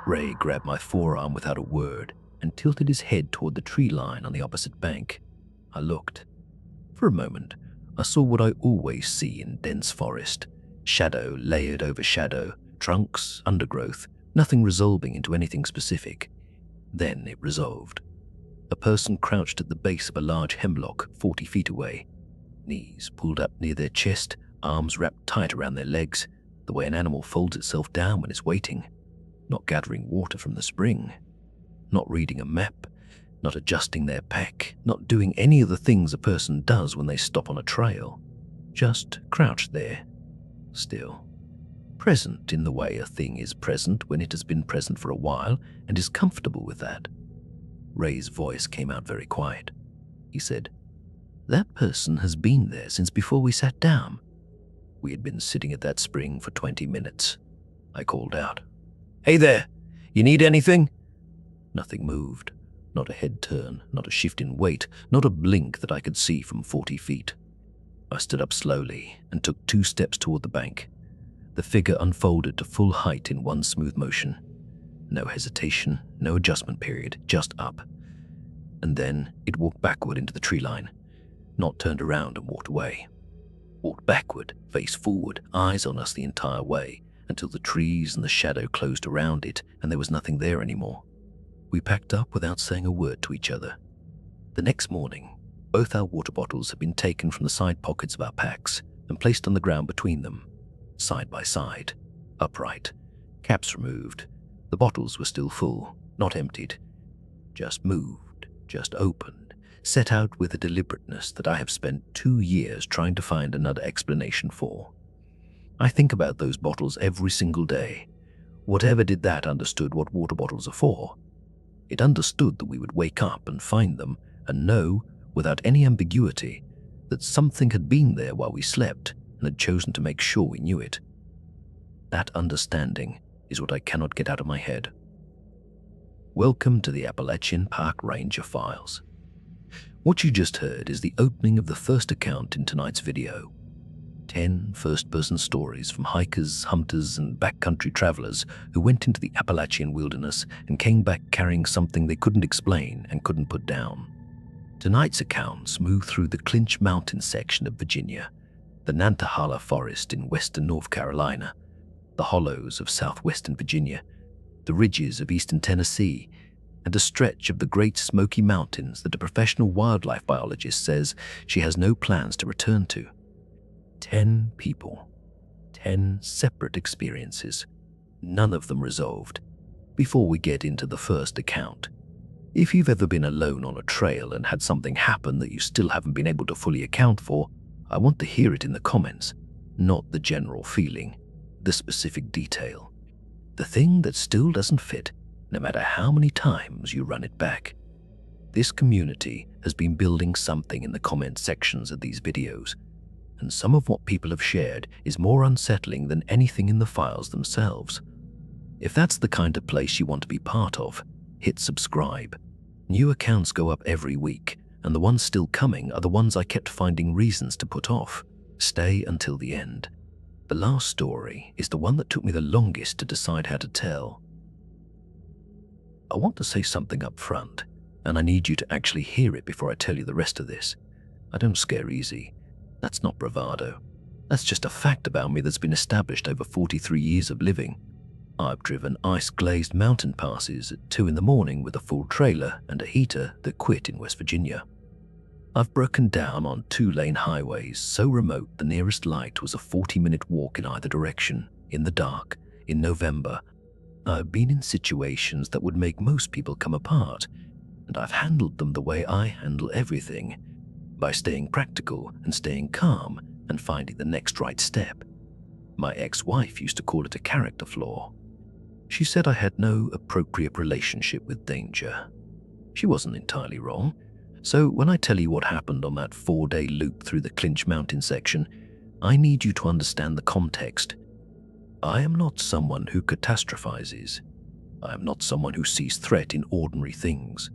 Ray grabbed my forearm without a word and tilted his head toward the tree line on the opposite bank. I looked. For a moment, I saw what I always see in dense forest. Shadow layered over shadow, trunks, undergrowth, nothing resolving into anything specific. Then it resolved. A person crouched at the base of a large hemlock 40 feet away, knees pulled up near their chest, arms wrapped tight around their legs, the way an animal folds itself down when it's waiting, not gathering water from the spring, not reading a map, not adjusting their pack, not doing any of the things a person does when they stop on a trail, just crouched there, still, present in the way a thing is present when it has been present for a while and is comfortable with that. Ray's voice came out very quiet. He said, "That person has been there since before we sat down." We had been sitting at that spring for 20 minutes. I called out, "Hey there, you need anything?" Nothing moved, not a head turn, not a shift in weight, not a blink that I could see from 40 feet. I stood up slowly and took 2 steps toward the bank. The figure unfolded to full height in one smooth motion. No hesitation, no adjustment period, just up. And then it walked backward into the tree line, not turned around and walked away. Walked backward, face forward, eyes on us the entire way, until the trees and the shadow closed around it and there was nothing there anymore. We packed up without saying a word to each other. The next morning, both our water bottles had been taken from the side pockets of our packs and placed on the ground between them, side by side, upright, caps removed. The bottles were still full, not emptied, just moved, just opened, set out with a deliberateness that I have spent 2 years trying to find another explanation for. I think about those bottles every single day. Whatever did that understood what water bottles are for. It understood that we would wake up and find them and know, without any ambiguity, that something had been there while we slept and had chosen to make sure we knew it. That understanding is what I cannot get out of my head. Welcome to the Appalachian Park Ranger Files. What you just heard is the opening of the first account in tonight's video. 10 first-person stories from hikers, hunters, and backcountry travelers who went into the Appalachian wilderness and came back carrying something they couldn't explain and couldn't put down. Tonight's accounts move through the Clinch Mountain section of Virginia, the Nantahala forest in western North Carolina, the hollows of southwestern Virginia, the ridges of eastern Tennessee, and a stretch of the Great Smoky Mountains that a professional wildlife biologist says she has no plans to return to. 10 people, 10 separate experiences, none of them resolved. Before we get into the first account, if you've ever been alone on a trail and had something happen that you still haven't been able to fully account for, I want to hear it in the comments, not the general feeling, the specific detail, the thing that still doesn't fit, no matter how many times you run it back. This community has been building something in the comment sections of these videos, and some of what people have shared is more unsettling than anything in the files themselves. If that's the kind of place you want to be part of, hit subscribe. New accounts go up every week, and the ones still coming are the ones I kept finding reasons to put off. Stay until the end. The last story is the one that took me the longest to decide how to tell. I want to say something up front, and I need you to actually hear it before I tell you the rest of this. I don't scare easy. That's not bravado. That's just a fact about me that's been established over 43 years of living. I've driven ice-glazed mountain passes at 2 in the morning with a full trailer and a heater that quit in West Virginia. I've broken down on 2-lane highways so remote the nearest light was a 40-minute walk in either direction, in the dark, in November. I've been in situations that would make most people come apart, and I've handled them the way I handle everything, by staying practical and staying calm and finding the next right step. My ex-wife used to call it a character flaw. She said I had no appropriate relationship with danger. She wasn't entirely wrong. So when I tell you what happened on that 4-day loop through the Clinch Mountain section, I need you to understand the context. I am not someone who catastrophizes. I am not someone who sees threat in ordinary things.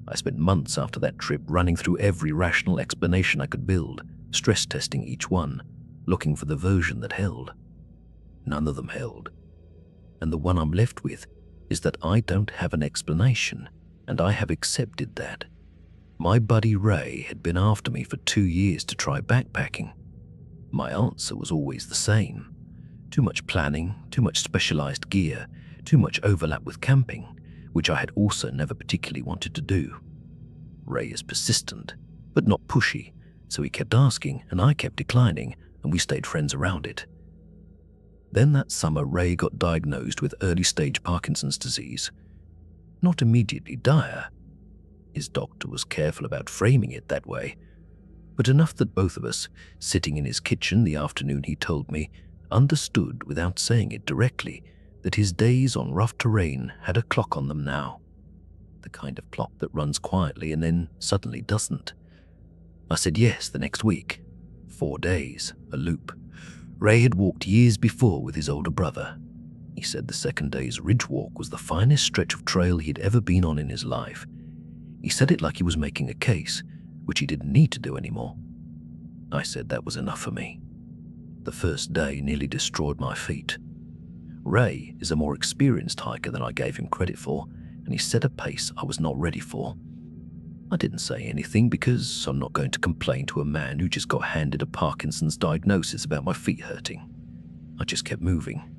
I spent months after that trip running through every rational explanation I could build, stress testing each one, looking for the version that held. None of them held. And the one I'm left with is that I don't have an explanation, and I have accepted that. My buddy Ray had been after me for 2 years to try backpacking. My answer was always the same. Too much planning, too much specialized gear, too much overlap with camping, which I had also never particularly wanted to do. Ray is persistent, but not pushy, so he kept asking and I kept declining, and we stayed friends around it. Then that summer, Ray got diagnosed with early-stage Parkinson's disease. Not immediately dire. His doctor was careful about framing it that way, but enough that both of us, sitting in his kitchen the afternoon he told me, understood without saying it directly that his days on rough terrain had a clock on them now. The kind of clock that runs quietly and then suddenly doesn't. I said yes the next week. 4 days, a loop. Ray had walked years before with his older brother. He said the second day's ridge walk was the finest stretch of trail he'd ever been on in his life. He said it like he was making a case, which he didn't need to do anymore. I said that was enough for me. The first day nearly destroyed my feet. Ray is a more experienced hiker than I gave him credit for, and he set a pace I was not ready for. I didn't say anything because I'm not going to complain to a man who just got handed a Parkinson's diagnosis about my feet hurting. I just kept moving.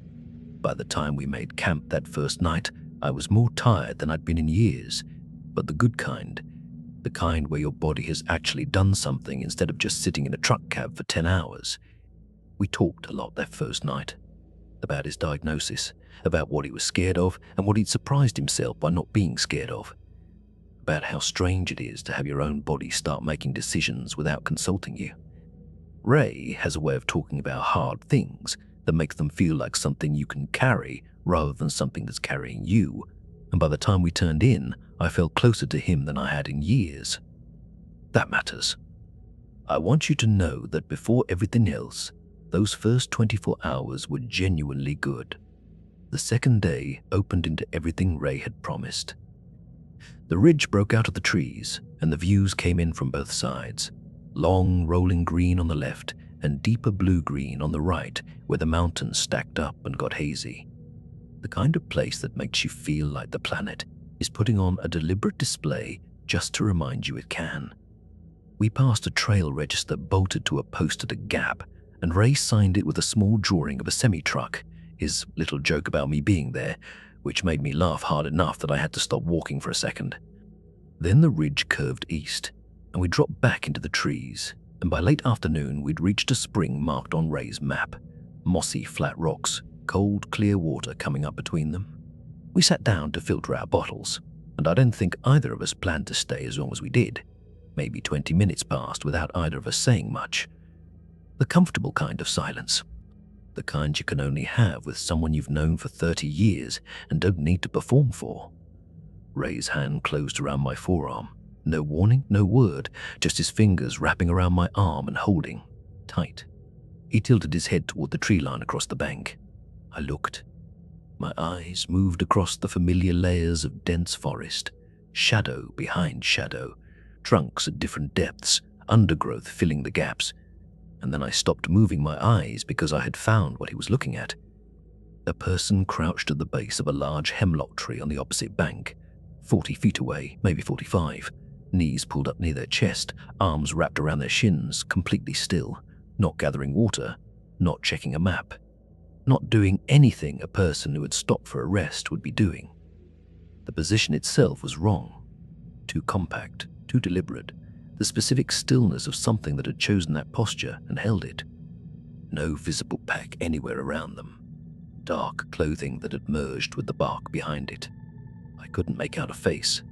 By the time we made camp that first night, I was more tired than I'd been in years, but the good kind. The kind where your body has actually done something instead of just sitting in a truck cab for 10 hours. We talked a lot that first night. About his diagnosis, about what he was scared of and what he'd surprised himself by not being scared of. About how strange it is to have your own body start making decisions without consulting you. Ray has a way of talking about hard things that makes them feel like something you can carry rather than something that's carrying you, and by the time we turned in, I felt closer to him than I had in years. That matters. I want you to know that before everything else, those first 24 hours were genuinely good. The second day opened into everything Ray had promised. The ridge broke out of the trees, and the views came in from both sides. Long, rolling green on the left, and deeper blue-green on the right, where the mountains stacked up and got hazy. The kind of place that makes you feel like the planet is putting on a deliberate display just to remind you it can. We passed a trail register bolted to a post at a gap, and Ray signed it with a small drawing of a semi-truck, his little joke about me being there, which made me laugh hard enough that I had to stop walking for a second. Then the ridge curved east, and we dropped back into the trees, and by late afternoon we'd reached a spring marked on Ray's map. Mossy, flat rocks, cold, clear water coming up between them. We sat down to filter our bottles, and I don't think either of us planned to stay as long as we did. Maybe 20 minutes passed without either of us saying much. The comfortable kind of silence. The kind you can only have with someone you've known for 30 years and don't need to perform for. Ray's hand closed around my forearm. No warning, no word, just his fingers wrapping around my arm and holding tight. He tilted his head toward the tree line across the bank. I looked. My eyes moved across the familiar layers of dense forest, shadow behind shadow, trunks at different depths, undergrowth filling the gaps. And then I stopped moving my eyes because I had found what he was looking at. A person crouched at the base of a large hemlock tree on the opposite bank, 40 feet away, maybe 45, knees pulled up near their chest, arms wrapped around their shins, completely still, not gathering water, not checking a map, not doing anything a person who had stopped for a rest would be doing. The position itself was wrong, too compact, too deliberate, the specific stillness of something that had chosen that posture and held it. No visible pack anywhere around them. Dark clothing that had merged with the bark behind it. I couldn't make out a face.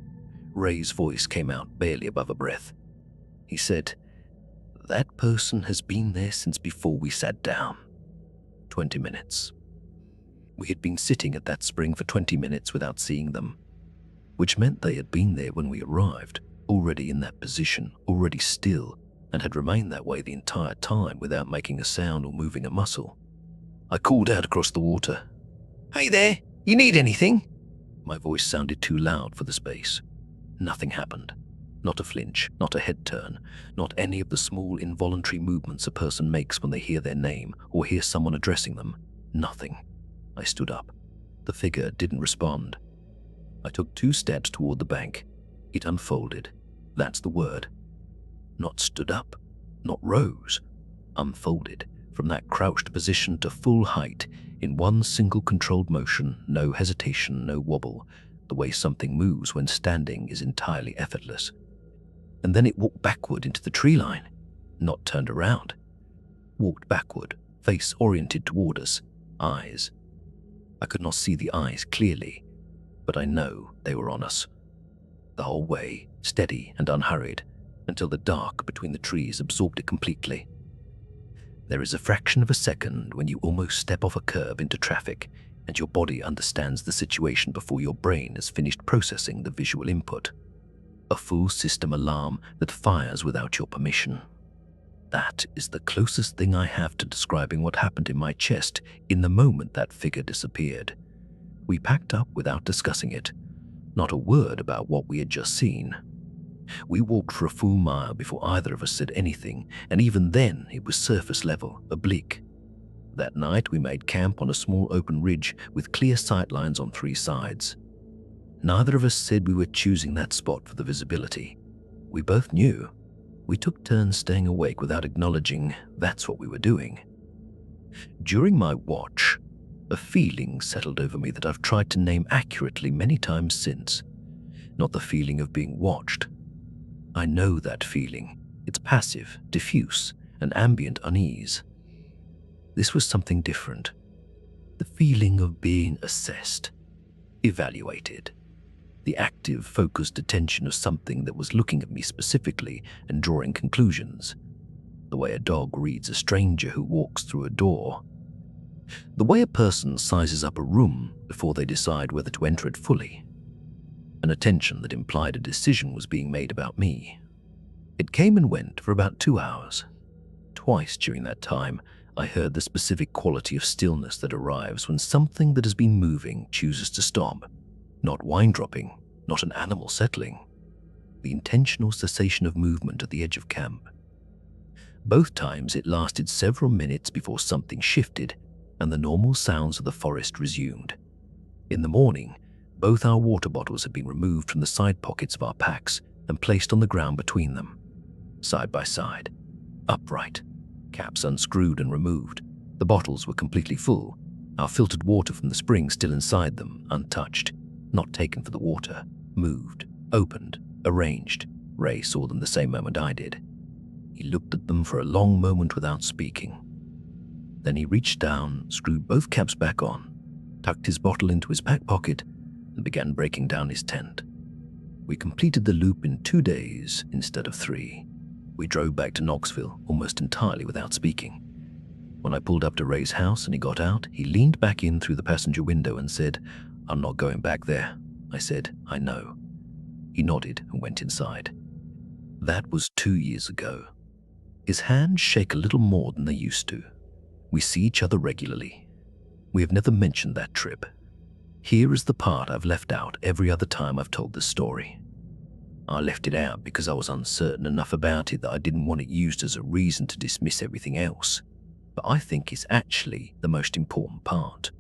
Ray's voice came out barely above a breath. He said, "That person has been there since before we sat down." 20 minutes. We had been sitting at that spring for 20 minutes without seeing them, which meant they had been there when we arrived, already in that position, already still, and had remained that way the entire time without making a sound or moving a muscle. I called out across the water, "Hey there, you need anything?" My voice sounded too loud for the space. Nothing happened. Not a flinch, not a head turn, not any of the small involuntary movements a person makes when they hear their name or hear someone addressing them. Nothing. I stood up. The figure didn't respond. I took 2 steps toward the bank. It unfolded. That's the word. Not stood up, not rose. Unfolded from that crouched position to full height in one single controlled motion, no hesitation, no wobble. The way something moves when standing is entirely effortless. And then it walked backward into the tree line, not turned around. Walked backward, face oriented toward us, eyes. I could not see the eyes clearly, but I know they were on us. The whole way, steady and unhurried, until the dark between the trees absorbed it completely. There is a fraction of a second when you almost step off a curb into traffic and your body understands the situation before your brain has finished processing the visual input. A full system alarm that fires without your permission. That is the closest thing I have to describing what happened in my chest in the moment that figure disappeared. We packed up without discussing it. Not a word about what we had just seen. We walked for a full mile before either of us said anything, and even then it was surface level, oblique. That night we made camp on a small open ridge with clear sightlines on 3 sides. Neither of us said we were choosing that spot for the visibility. We both knew. We took turns staying awake without acknowledging that's what we were doing. During my watch, a feeling settled over me that I've tried to name accurately many times since. Not the feeling of being watched. I know that feeling. It's passive, diffuse, an ambient unease. This was something different. The feeling of being assessed, evaluated. The active, focused attention of something that was looking at me specifically and drawing conclusions. The way a dog reads a stranger who walks through a door. The way a person sizes up a room before they decide whether to enter it fully. An attention that implied a decision was being made about me. It came and went for about 2 hours. Twice during that time, I heard the specific quality of stillness that arrives when something that has been moving chooses to stop. Not wine dropping, not an animal settling. The intentional cessation of movement at the edge of camp. Both times it lasted several minutes before something shifted and the normal sounds of the forest resumed. In the morning, both our water bottles had been removed from the side pockets of our packs and placed on the ground between them, side by side, upright, caps unscrewed and removed. The bottles were completely full, our filtered water from the spring still inside them, untouched, not taken for the water, moved, opened, arranged. Ray saw them the same moment I did. He looked at them for a long moment without speaking. Then he reached down, screwed both caps back on, tucked his bottle into his back pocket, and began breaking down his tent. We completed the loop in 2 days instead of 3. We drove back to Knoxville almost entirely without speaking. When I pulled up to Ray's house and he got out, he leaned back in through the passenger window and said, "I'm not going back there." I said, "I know." He nodded and went inside. That was 2 years ago. His hands shake a little more than they used to. We see each other regularly. We have never mentioned that trip. Here is the part I've left out every other time I've told this story. I left it out because I was uncertain enough about it that I didn't want it used as a reason to dismiss everything else. But I think it's actually the most important part.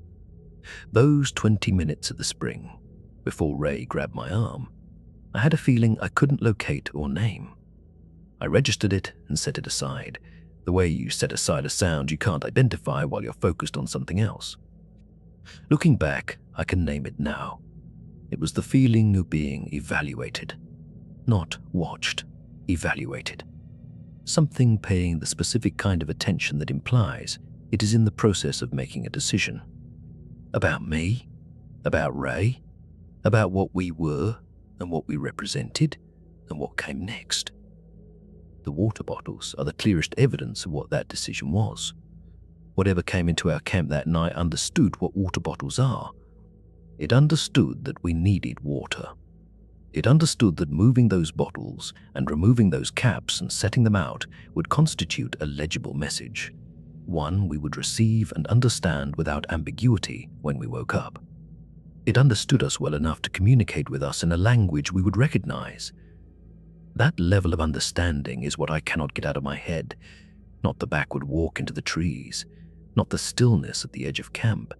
Those 20 minutes at the spring, before Ray grabbed my arm, I had a feeling I couldn't locate or name. I registered it and set it aside, the way you set aside a sound you can't identify while you're focused on something else. Looking back, I can name it now. It was the feeling of being evaluated. Not watched, evaluated. Something paying the specific kind of attention that implies it is in the process of making a decision. About me, about Ray, about what we were and what we represented and what came next. The water bottles are the clearest evidence of what that decision was. Whatever came into our camp that night understood what water bottles are. It understood that we needed water. It understood that moving those bottles and removing those caps and setting them out would constitute a legible message, one we would receive and understand without ambiguity when we woke up. It understood us well enough to communicate with us in a language we would recognize. That level of understanding is what I cannot get out of my head, not the backward walk into the trees, not the stillness at the edge of camp.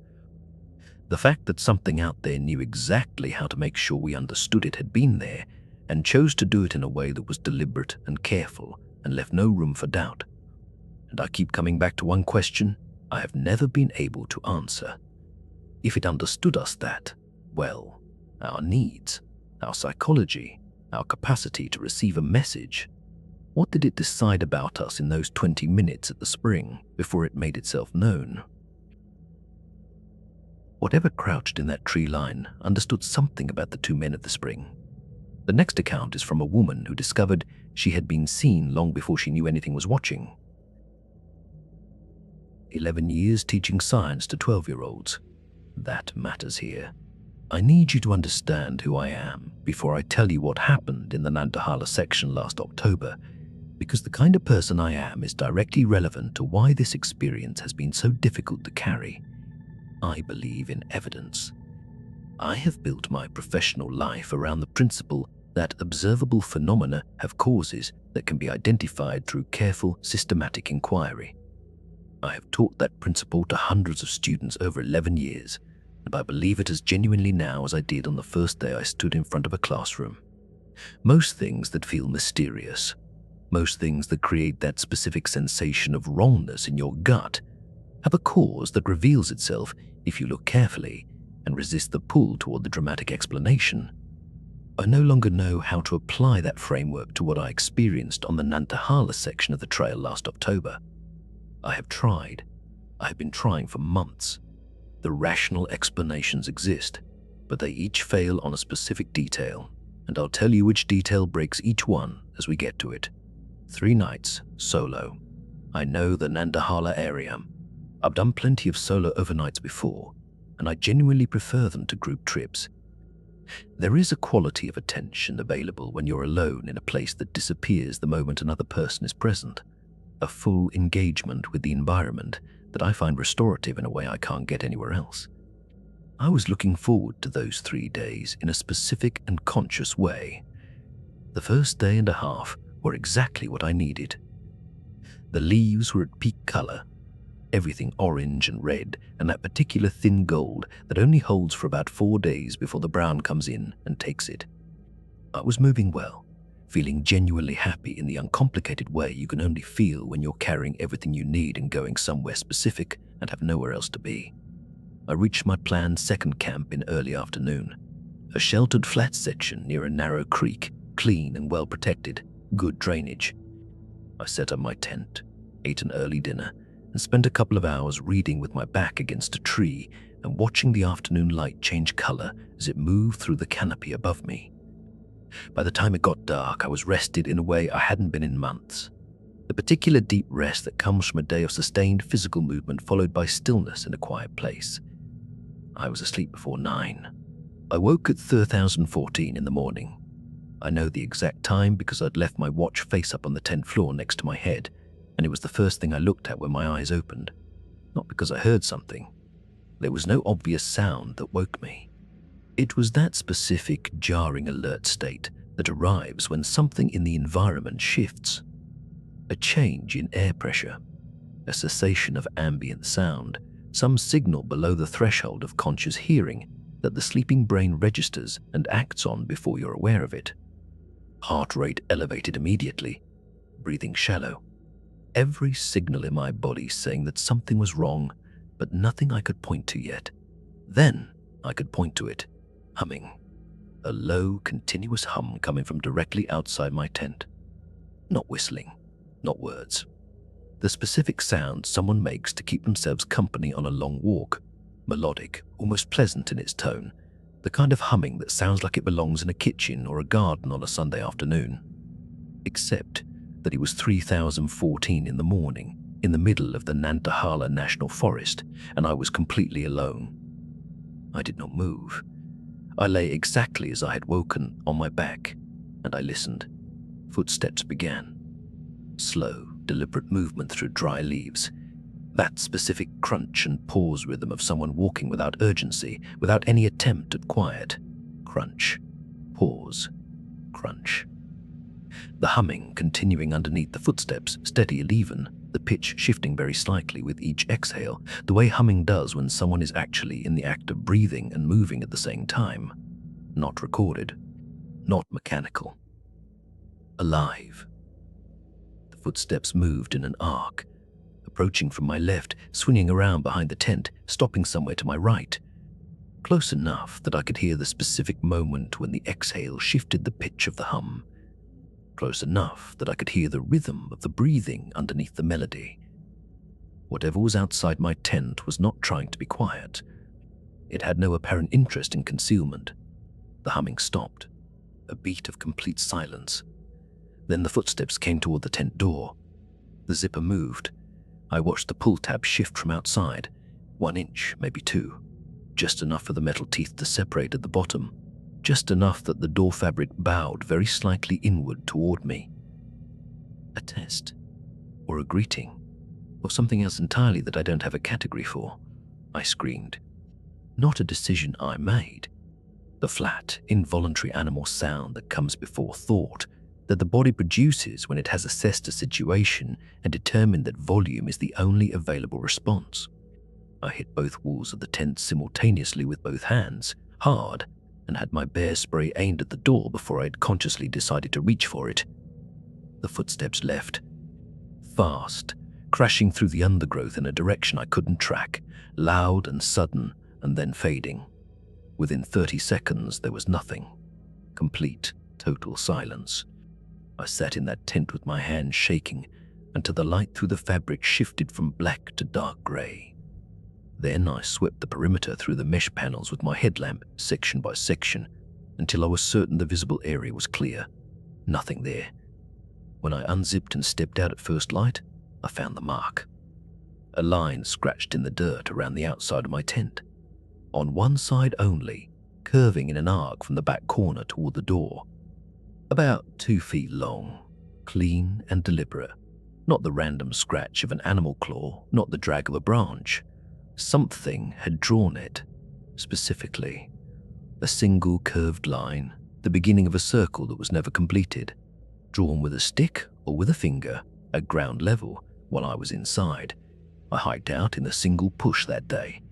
The fact that something out there knew exactly how to make sure we understood it had been there, and chose to do it in a way that was deliberate and careful and left no room for doubt. And I keep coming back to one question I have never been able to answer. If it understood us that, well, our needs, our psychology, our capacity to receive a message, what did it decide about us in those 20 minutes at the spring before it made itself known? Whatever crouched in that tree line understood something about the two men at the spring. The next account is from a woman who discovered she had been seen long before she knew anything was watching. 11 years teaching science to 12-year-olds. That matters here. I need you to understand who I am before I tell you what happened in the Nantahala section last October, because the kind of person I am is directly relevant to why this experience has been so difficult to carry. I believe in evidence. I have built my professional life around the principle that observable phenomena have causes that can be identified through careful, systematic inquiry. I have taught that principle to hundreds of students over 11 years, and I believe it as genuinely now as I did on the first day I stood in front of a classroom. Most things that feel mysterious, most things that create that specific sensation of wrongness in your gut, have a cause that reveals itself if you look carefully and resist the pull toward the dramatic explanation. I no longer know how to apply that framework to what I experienced on the Nantahala section of the trail last October. I have tried. I have been trying for months. The rational explanations exist, but they each fail on a specific detail, and I'll tell you which detail breaks each one as we get to it. 3 nights, solo. I know the Nantahala area. I've done plenty of solo overnights before, and I genuinely prefer them to group trips. There is a quality of attention available when you're alone in a place that disappears the moment another person is present. A full engagement with the environment that I find restorative in a way I can't get anywhere else. I was looking forward to those 3 days in a specific and conscious way. The first day and a half were exactly what I needed. The leaves were at peak color, everything orange and red, and that particular thin gold that only holds for about 4 days before the brown comes in and takes it. I was moving well, feeling genuinely happy in the uncomplicated way you can only feel when you're carrying everything you need and going somewhere specific and have nowhere else to be. I reached my planned second camp in early afternoon, a sheltered flat section near a narrow creek, clean and well protected, good drainage. I set up my tent, ate an early dinner, and spent a couple of hours reading with my back against a tree and watching the afternoon light change color as it moved through the canopy above me. By the time it got dark, I was rested in a way I hadn't been in months. The particular deep rest that comes from a day of sustained physical movement followed by stillness in a quiet place. I was asleep before 9. I woke at 3014 in the morning. I know the exact time because I'd left my watch face up on the tent floor next to my head, and it was the first thing I looked at when my eyes opened. Not because I heard something. There was no obvious sound that woke me. It was that specific, jarring alert state that arrives when something in the environment shifts. A change in air pressure, a cessation of ambient sound, some signal below the threshold of conscious hearing that the sleeping brain registers and acts on before you're aware of it. Heart rate elevated immediately, breathing shallow. Every signal in my body saying that something was wrong, but nothing I could point to yet. Then I could point to it. Humming. A low, continuous hum coming from directly outside my tent. Not whistling, not words. The specific sound someone makes to keep themselves company on a long walk. Melodic, almost pleasant in its tone. The kind of humming that sounds like it belongs in a kitchen or a garden on a Sunday afternoon. Except that it was 3014 in the morning, in the middle of the Nantahala National Forest, and I was completely alone. I did not move. I lay exactly as I had woken, on my back, and I listened. Footsteps began. Slow, deliberate movement through dry leaves. That specific crunch and pause rhythm of someone walking without urgency, without any attempt at quiet. Crunch, pause, crunch. The humming continuing underneath the footsteps, steady and even, the pitch shifting very slightly with each exhale, the way humming does when someone is actually in the act of breathing and moving at the same time. Not recorded, not mechanical. Alive. The footsteps moved in an arc, approaching from my left, swinging around behind the tent, stopping somewhere to my right. Close enough that I could hear the specific moment when the exhale shifted the pitch of the hum. Close enough that I could hear the rhythm of the breathing underneath the melody. Whatever was outside my tent was not trying to be quiet. It had no apparent interest in concealment. The humming stopped, a beat of complete silence. Then the footsteps came toward the tent door. The zipper moved. I watched the pull tab shift from outside, 1 inch, maybe 2, just enough for the metal teeth to separate at the bottom, just enough that the door fabric bowed very slightly inward toward me. A test, or a greeting, or something else entirely that I don't have a category for, I screamed. Not a decision I made. The flat, involuntary animal sound that comes before thought, that the body produces when it has assessed a situation and determined that volume is the only available response. I hit both walls of the tent simultaneously with both hands, hard, and had my bear spray aimed at the door before I had consciously decided to reach for it. The footsteps left. Fast, crashing through the undergrowth in a direction I couldn't track, loud and sudden, and then fading. Within 30 seconds, there was nothing. Complete, total silence. I sat in that tent with my hands shaking until the light through the fabric shifted from black to dark grey. Then I swept the perimeter through the mesh panels with my headlamp, section by section, until I was certain the visible area was clear. Nothing there. When I unzipped and stepped out at first light, I found the mark. A line scratched in the dirt around the outside of my tent. On one side only, curving in an arc from the back corner toward the door. About 2 feet long, clean and deliberate. Not the random scratch of an animal claw, not the drag of a branch. Something had drawn it, specifically. A single curved line, the beginning of a circle that was never completed, drawn with a stick or with a finger at ground level while I was inside. I hiked out in a single push that day.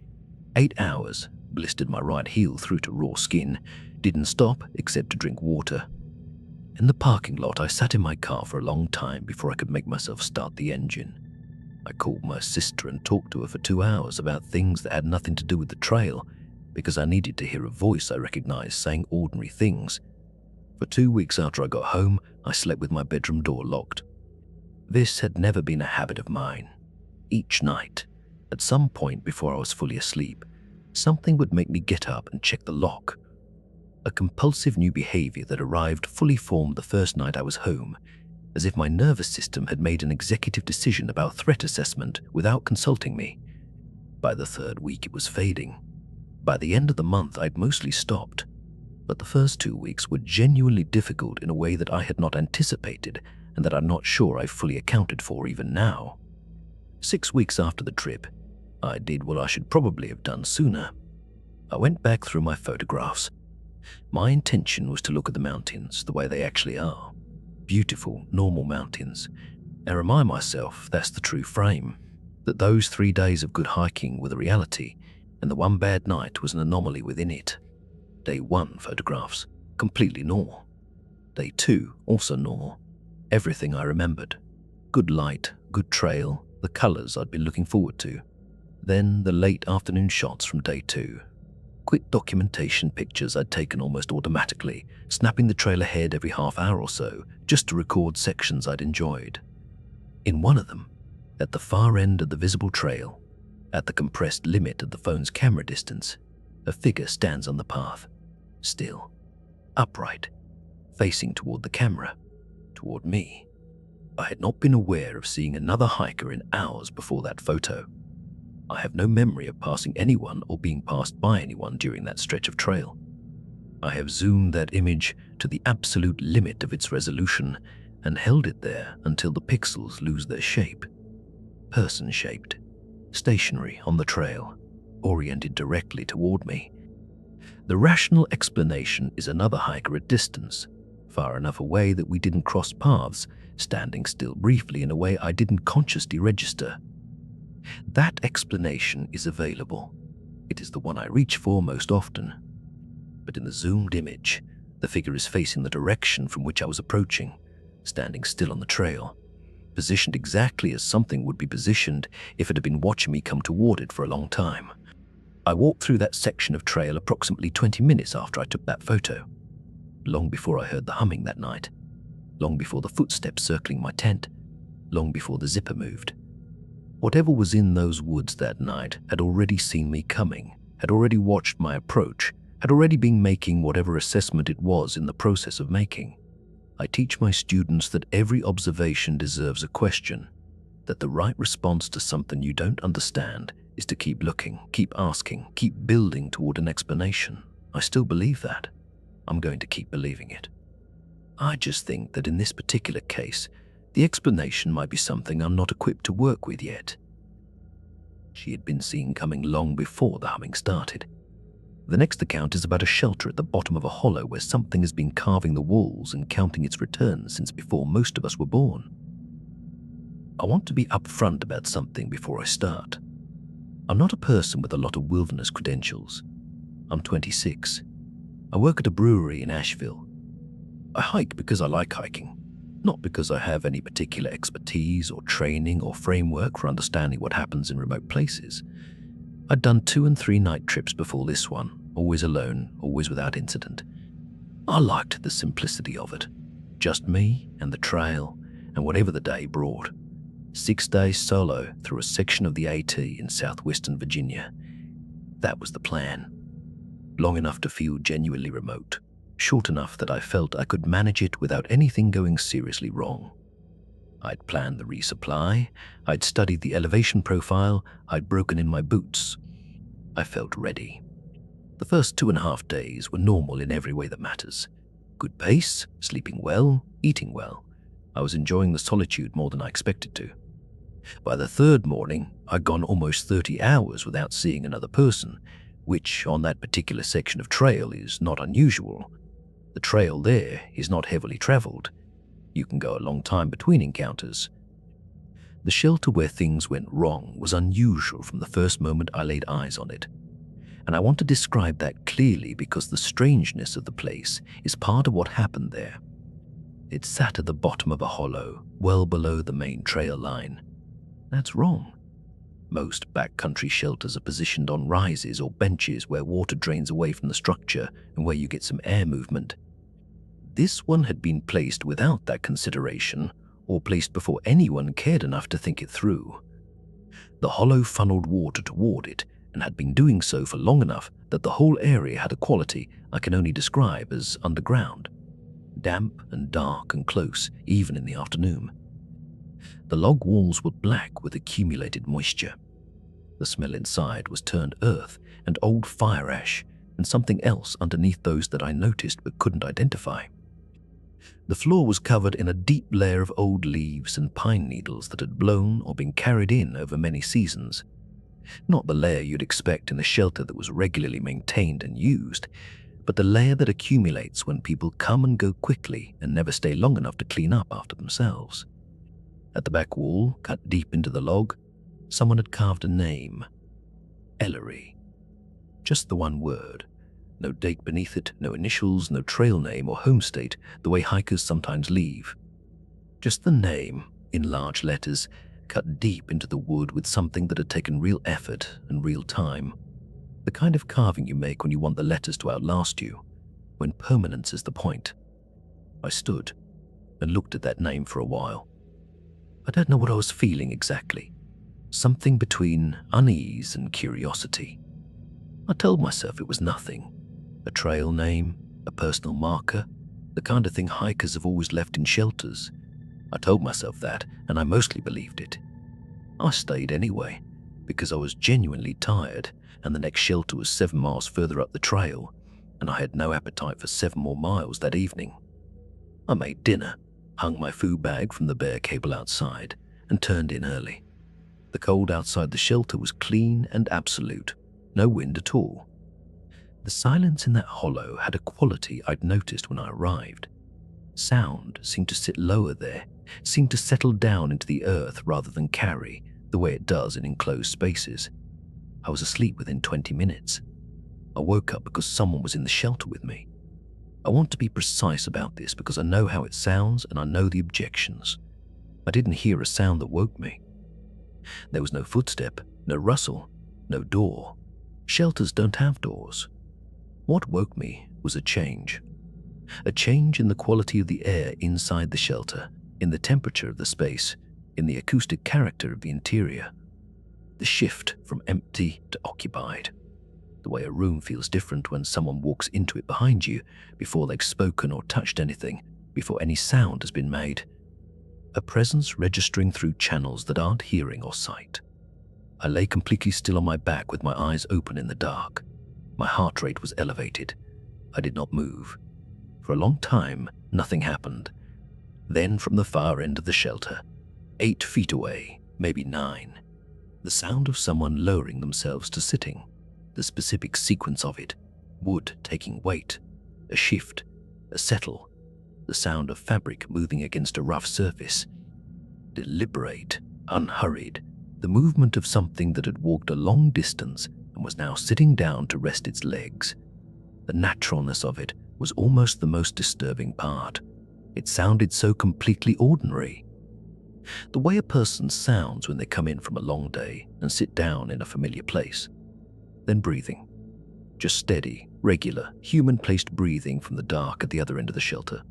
8 hours, blistered my right heel through to raw skin, didn't stop except to drink water. In the parking lot, I sat in my car for a long time before I could make myself start the engine. I called my sister and talked to her for 2 hours about things that had nothing to do with the trail, because I needed to hear a voice I recognized saying ordinary things. For 2 weeks after I got home, I slept with my bedroom door locked. This had never been a habit of mine. Each night, at some point before I was fully asleep, something would make me get up and check the lock. A compulsive new behavior that arrived fully formed the first night I was home, as if my nervous system had made an executive decision about threat assessment without consulting me. By the 3rd week, it was fading. By the end of the month, I'd mostly stopped. But the first 2 weeks were genuinely difficult in a way that I had not anticipated and that I'm not sure I've fully accounted for even now. 6 weeks after the trip, I did what I should probably have done sooner. I went back through my photographs. My intention was to look at the mountains the way they actually are. Beautiful, normal mountains, and remind myself that's the true frame, that those 3 days of good hiking were the reality, and the one bad night was an anomaly within it. Day 1 photographs, completely normal. Day 2, also normal. Everything I remembered. Good light, good trail, the colors I'd been looking forward to. Then the late afternoon shots from day 2. Quick documentation pictures I'd taken almost automatically, snapping the trail ahead every half hour or so, just to record sections I'd enjoyed. In one of them, at the far end of the visible trail, at the compressed limit of the phone's camera distance, a figure stands on the path, still, upright, facing toward the camera, toward me. I had not been aware of seeing another hiker in hours before that photo. I have no memory of passing anyone or being passed by anyone during that stretch of trail. I have zoomed that image to the absolute limit of its resolution and held it there until the pixels lose their shape. Person-shaped, stationary on the trail, oriented directly toward me. The rational explanation is another hiker at distance, far enough away that we didn't cross paths, standing still briefly in a way I didn't consciously register. That explanation is available. It is the one I reach for most often. But in the zoomed image, the figure is facing the direction from which I was approaching, standing still on the trail, positioned exactly as something would be positioned if it had been watching me come toward it for a long time. I walked through that section of trail approximately 20 minutes after I took that photo, long before I heard the humming that night, long before the footsteps circling my tent, long before the zipper moved. Whatever was in those woods that night had already seen me coming, had already watched my approach, had already been making whatever assessment it was in the process of making. I teach my students that every observation deserves a question, that the right response to something you don't understand is to keep looking, keep asking, keep building toward an explanation. I still believe that. I'm going to keep believing it. I just think that in this particular case, the explanation might be something I'm not equipped to work with yet. She had been seen coming long before the humming started. The next account is about a shelter at the bottom of a hollow where something has been carving the walls and counting its returns since before most of us were born. I want to be upfront about something before I start. I'm not a person with a lot of wilderness credentials. I'm 26. I work at a brewery in Asheville. I hike because I like hiking, not because I have any particular expertise or training or framework for understanding what happens in remote places. I'd done 2 and 3 night trips before this one, always alone, always without incident. I liked the simplicity of it. Just me and the trail and whatever the day brought. 6 days solo through a section of the AT in southwestern Virginia. That was the plan. Long enough to feel genuinely remote. Short enough that I felt I could manage it without anything going seriously wrong. I'd planned the resupply, I'd studied the elevation profile, I'd broken in my boots. I felt ready. The first 2.5 days were normal in every way that matters. Good pace, sleeping well, eating well. I was enjoying the solitude more than I expected to. By the 3rd morning, I'd gone almost 30 hours without seeing another person, which on that particular section of trail is not unusual. The trail there is not heavily traveled. You can go a long time between encounters. The shelter where things went wrong was unusual from the first moment I laid eyes on it. And I want to describe that clearly because the strangeness of the place is part of what happened there. It sat at the bottom of a hollow, well below the main trail line. That's wrong. Most backcountry shelters are positioned on rises or benches where water drains away from the structure and where you get some air movement. This one had been placed without that consideration, or placed before anyone cared enough to think it through. The hollow funneled water toward it, and had been doing so for long enough that the whole area had a quality I can only describe as underground. Damp and dark and close, even in the afternoon. The log walls were black with accumulated moisture. The smell inside was turned earth and old fire ash, and something else underneath those that I noticed but couldn't identify. The floor was covered in a deep layer of old leaves and pine needles that had blown or been carried in over many seasons. Not the layer you'd expect in a shelter that was regularly maintained and used, but the layer that accumulates when people come and go quickly and never stay long enough to clean up after themselves. At the back wall, cut deep into the log, someone had carved a name. Ellery. Just the one word. No date beneath it, no initials, no trail name or home state, the way hikers sometimes leave. Just the name, in large letters, cut deep into the wood with something that had taken real effort and real time. The kind of carving you make when you want the letters to outlast you, when permanence is the point. I stood and looked at that name for a while. I don't know what I was feeling exactly. Something between unease and curiosity. I told myself it was nothing. A trail name, a personal marker, the kind of thing hikers have always left in shelters. I told myself that, and I mostly believed it. I stayed anyway, because I was genuinely tired, and the next shelter was 7 miles further up the trail, and I had no appetite for 7 more miles that evening. I made dinner, hung my food bag from the bare cable outside, and turned in early. The cold outside the shelter was clean and absolute, no wind at all. The silence in that hollow had a quality I'd noticed when I arrived. Sound seemed to sit lower there, seemed to settle down into the earth rather than carry, the way it does in enclosed spaces. I was asleep within 20 minutes. I woke up because someone was in the shelter with me. I want to be precise about this because I know how it sounds and I know the objections. I didn't hear a sound that woke me. There was no footstep, no rustle, no door. Shelters don't have doors. What woke me was a change in the quality of the air inside the shelter, in the temperature of the space, in the acoustic character of the interior. The shift from empty to occupied. The way a room feels different when someone walks into it behind you before they've spoken or touched anything, before any sound has been made. A presence registering through channels that aren't hearing or sight. I lay completely still on my back with my eyes open in the dark. My heart rate was elevated. I did not move. For a long time, nothing happened. Then from the far end of the shelter, 8 feet away, maybe 9, the sound of someone lowering themselves to sitting, the specific sequence of it, wood taking weight, a shift, a settle, the sound of fabric moving against a rough surface. Deliberate, unhurried, the movement of something that had walked a long distance and was now sitting down to rest its legs. The naturalness of it was almost the most disturbing part. It sounded so completely ordinary. The way a person sounds when they come in from a long day and sit down in a familiar place. Then breathing. Just steady, regular, human-placed breathing from the dark at the other end of the shelter.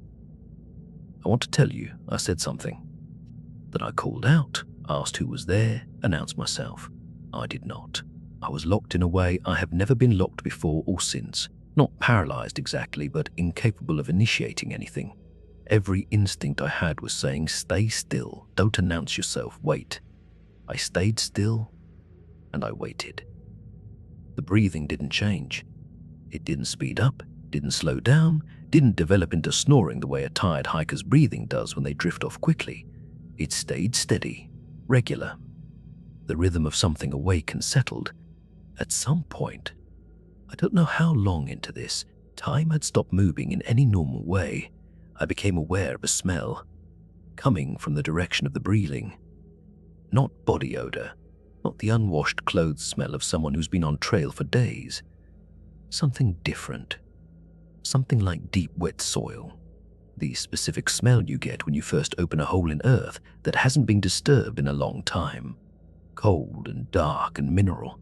I want to tell you, I said something. Then I called out, asked who was there, announced myself. I did not. I was locked in a way I have never been locked before or since. Not paralyzed exactly, but incapable of initiating anything. Every instinct I had was saying, stay still, don't announce yourself, wait. I stayed still, and I waited. The breathing didn't change. It didn't speed up, didn't slow down, didn't develop into snoring the way a tired hiker's breathing does when they drift off quickly. It stayed steady, regular. The rhythm of something awake and settled. At some point, I don't know how long into this, time had stopped moving in any normal way. I became aware of a smell, coming from the direction of the breathing. Not body odor, not the unwashed clothes smell of someone who's been on trail for days. Something different. Something like deep wet soil. The specific smell you get when you first open a hole in earth that hasn't been disturbed in a long time. Cold and dark and mineral.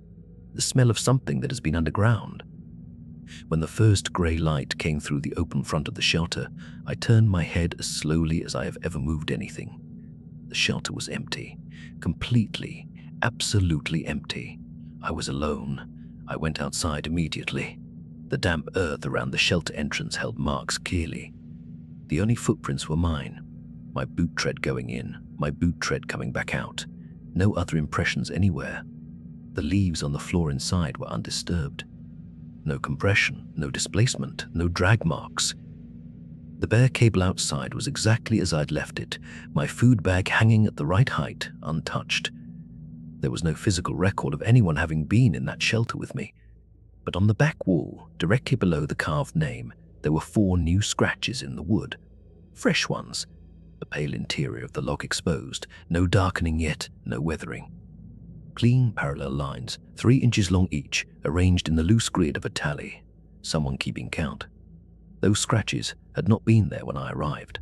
The smell of something that has been underground. When the first grey light came through the open front of the shelter, I turned my head as slowly as I have ever moved anything. The shelter was empty. Completely, absolutely empty. I was alone. I went outside immediately. The damp earth around the shelter entrance held marks clearly. The only footprints were mine. My boot tread going in, my boot tread coming back out. No other impressions anywhere. The leaves on the floor inside were undisturbed. No compression, no displacement, no drag marks. The bare cable outside was exactly as I'd left it, my food bag hanging at the right height, untouched. There was no physical record of anyone having been in that shelter with me. But on the back wall, directly below the carved name, there were 4 new scratches in the wood. Fresh ones. The pale interior of the log exposed, no darkening yet, no weathering. Clean parallel lines, 3 inches long each, arranged in the loose grid of a tally, someone keeping count. Those scratches had not been there when I arrived.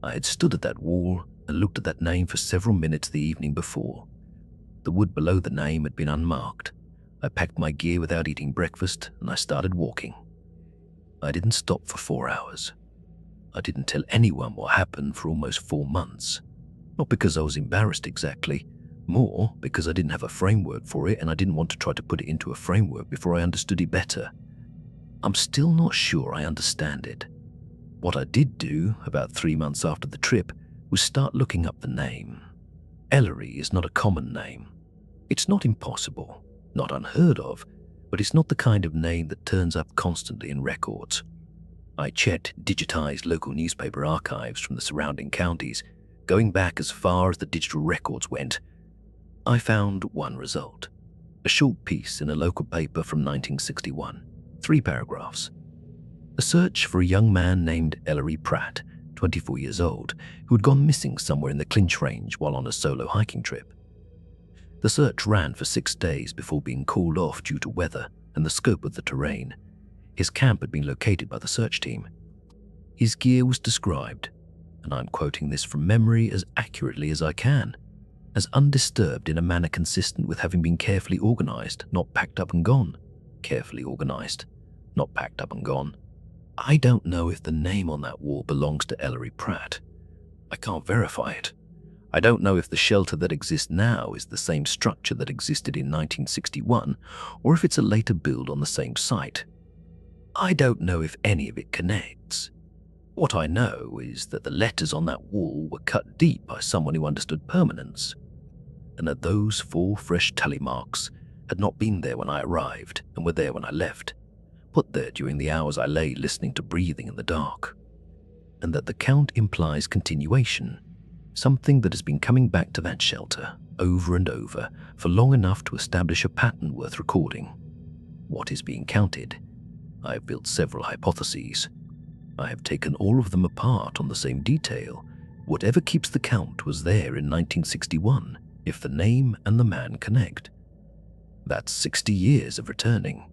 I had stood at that wall and looked at that name for several minutes the evening before. The wood below the name had been unmarked. I packed my gear without eating breakfast and I started walking. I didn't stop for 4 hours. I didn't tell anyone what happened for almost 4 months. Not because I was embarrassed exactly, more because I didn't have a framework for it and I didn't want to try to put it into a framework before I understood it better. I'm still not sure I understand it. What I did do, about 3 months after the trip, was start looking up the name. Ellery is not a common name. It's not impossible, not unheard of, but it's not the kind of name that turns up constantly in records. I checked digitized local newspaper archives from the surrounding counties, going back as far as the digital records went. I found one result, a short piece in a local paper from 1961, 3 paragraphs. A search for a young man named Ellery Pratt, 24 years old, who had gone missing somewhere in the Clinch Range while on a solo hiking trip. The search ran for 6 days before being called off due to weather and the scope of the terrain. His camp had been located by the search team. His gear was described, and I'm quoting this from memory as accurately as I can, as undisturbed in a manner consistent with having been carefully organized, not packed up and gone. Carefully organized, not packed up and gone. I don't know if the name on that wall belongs to Ellery Pratt. I can't verify it. I don't know if the shelter that exists now is the same structure that existed in 1961, or if it's a later build on the same site. I don't know if any of it connects. What I know is that the letters on that wall were cut deep by someone who understood permanence, and that those 4 fresh tally marks had not been there when I arrived and were there when I left, put there during the hours I lay listening to breathing in the dark, and that the count implies continuation, something that has been coming back to that shelter over and over for long enough to establish a pattern worth recording. What is being counted? I have built several hypotheses. I have taken all of them apart on the same detail. Whatever keeps the count was there in 1961, if the name and the man connect. That's 60 years of returning.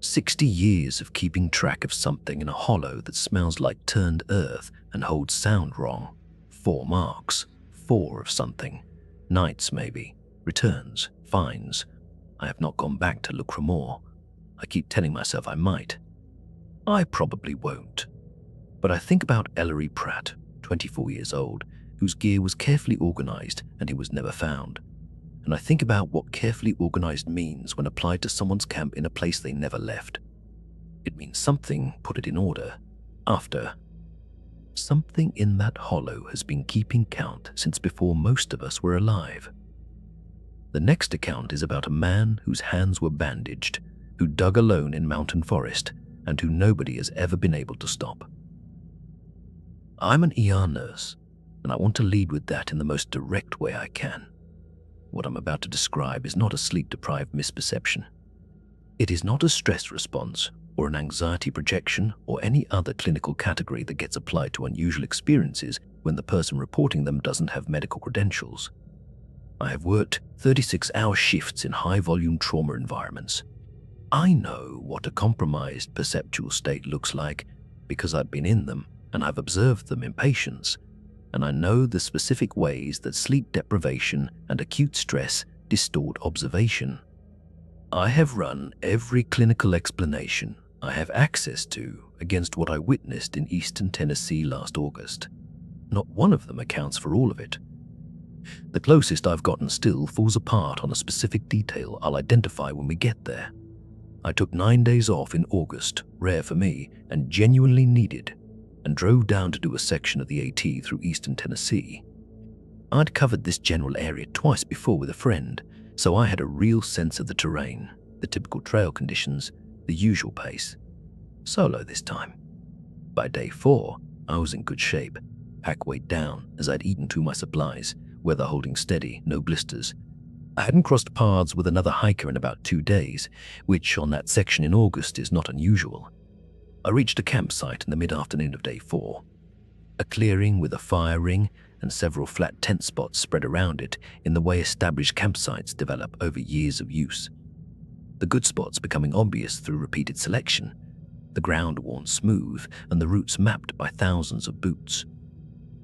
60 years of keeping track of something in a hollow that smells like turned earth and holds sound wrong. 4 marks, 4 of something. Nights maybe, returns, finds. I have not gone back to look for more. I keep telling myself I might. I probably won't. But I think about Ellery Pratt, 24 years old, whose gear was carefully organized and who was never found. And I think about what carefully organized means when applied to someone's camp in a place they never left. It means something put it in order. After. Something in that hollow has been keeping count since before most of us were alive. The next account is about a man whose hands were bandaged, who dug alone in mountain forest, and who nobody has ever been able to stop. I'm an ER nurse, and I want to lead with that in the most direct way I can. What I'm about to describe is not a sleep-deprived misperception. It is not a stress response or an anxiety projection or any other clinical category that gets applied to unusual experiences when the person reporting them doesn't have medical credentials. I have worked 36-hour shifts in high-volume trauma environments. I know what a compromised perceptual state looks like because I've been in them and I've observed them in patients, and I know the specific ways that sleep deprivation and acute stress distort observation. I have run every clinical explanation I have access to against what I witnessed in eastern Tennessee last August. Not one of them accounts for all of it. The closest I've gotten still falls apart on a specific detail I'll identify when we get there. I took 9 days off in August, rare for me and genuinely needed, and drove down to do a section of the AT through eastern Tennessee. I'd covered this general area twice before with a friend, so I had a real sense of the terrain, the typical trail conditions, the usual pace. Solo this time. By day 4, I was in good shape, pack weight down as I'd eaten through my supplies, weather holding steady, no blisters. I hadn't crossed paths with another hiker in about 2 days, which on that section in August is not unusual. I reached a campsite in the mid-afternoon of day 4. A clearing with a fire ring and several flat tent spots spread around it in the way established campsites develop over years of use. The good spots becoming obvious through repeated selection, the ground worn smooth and the routes mapped by thousands of boots.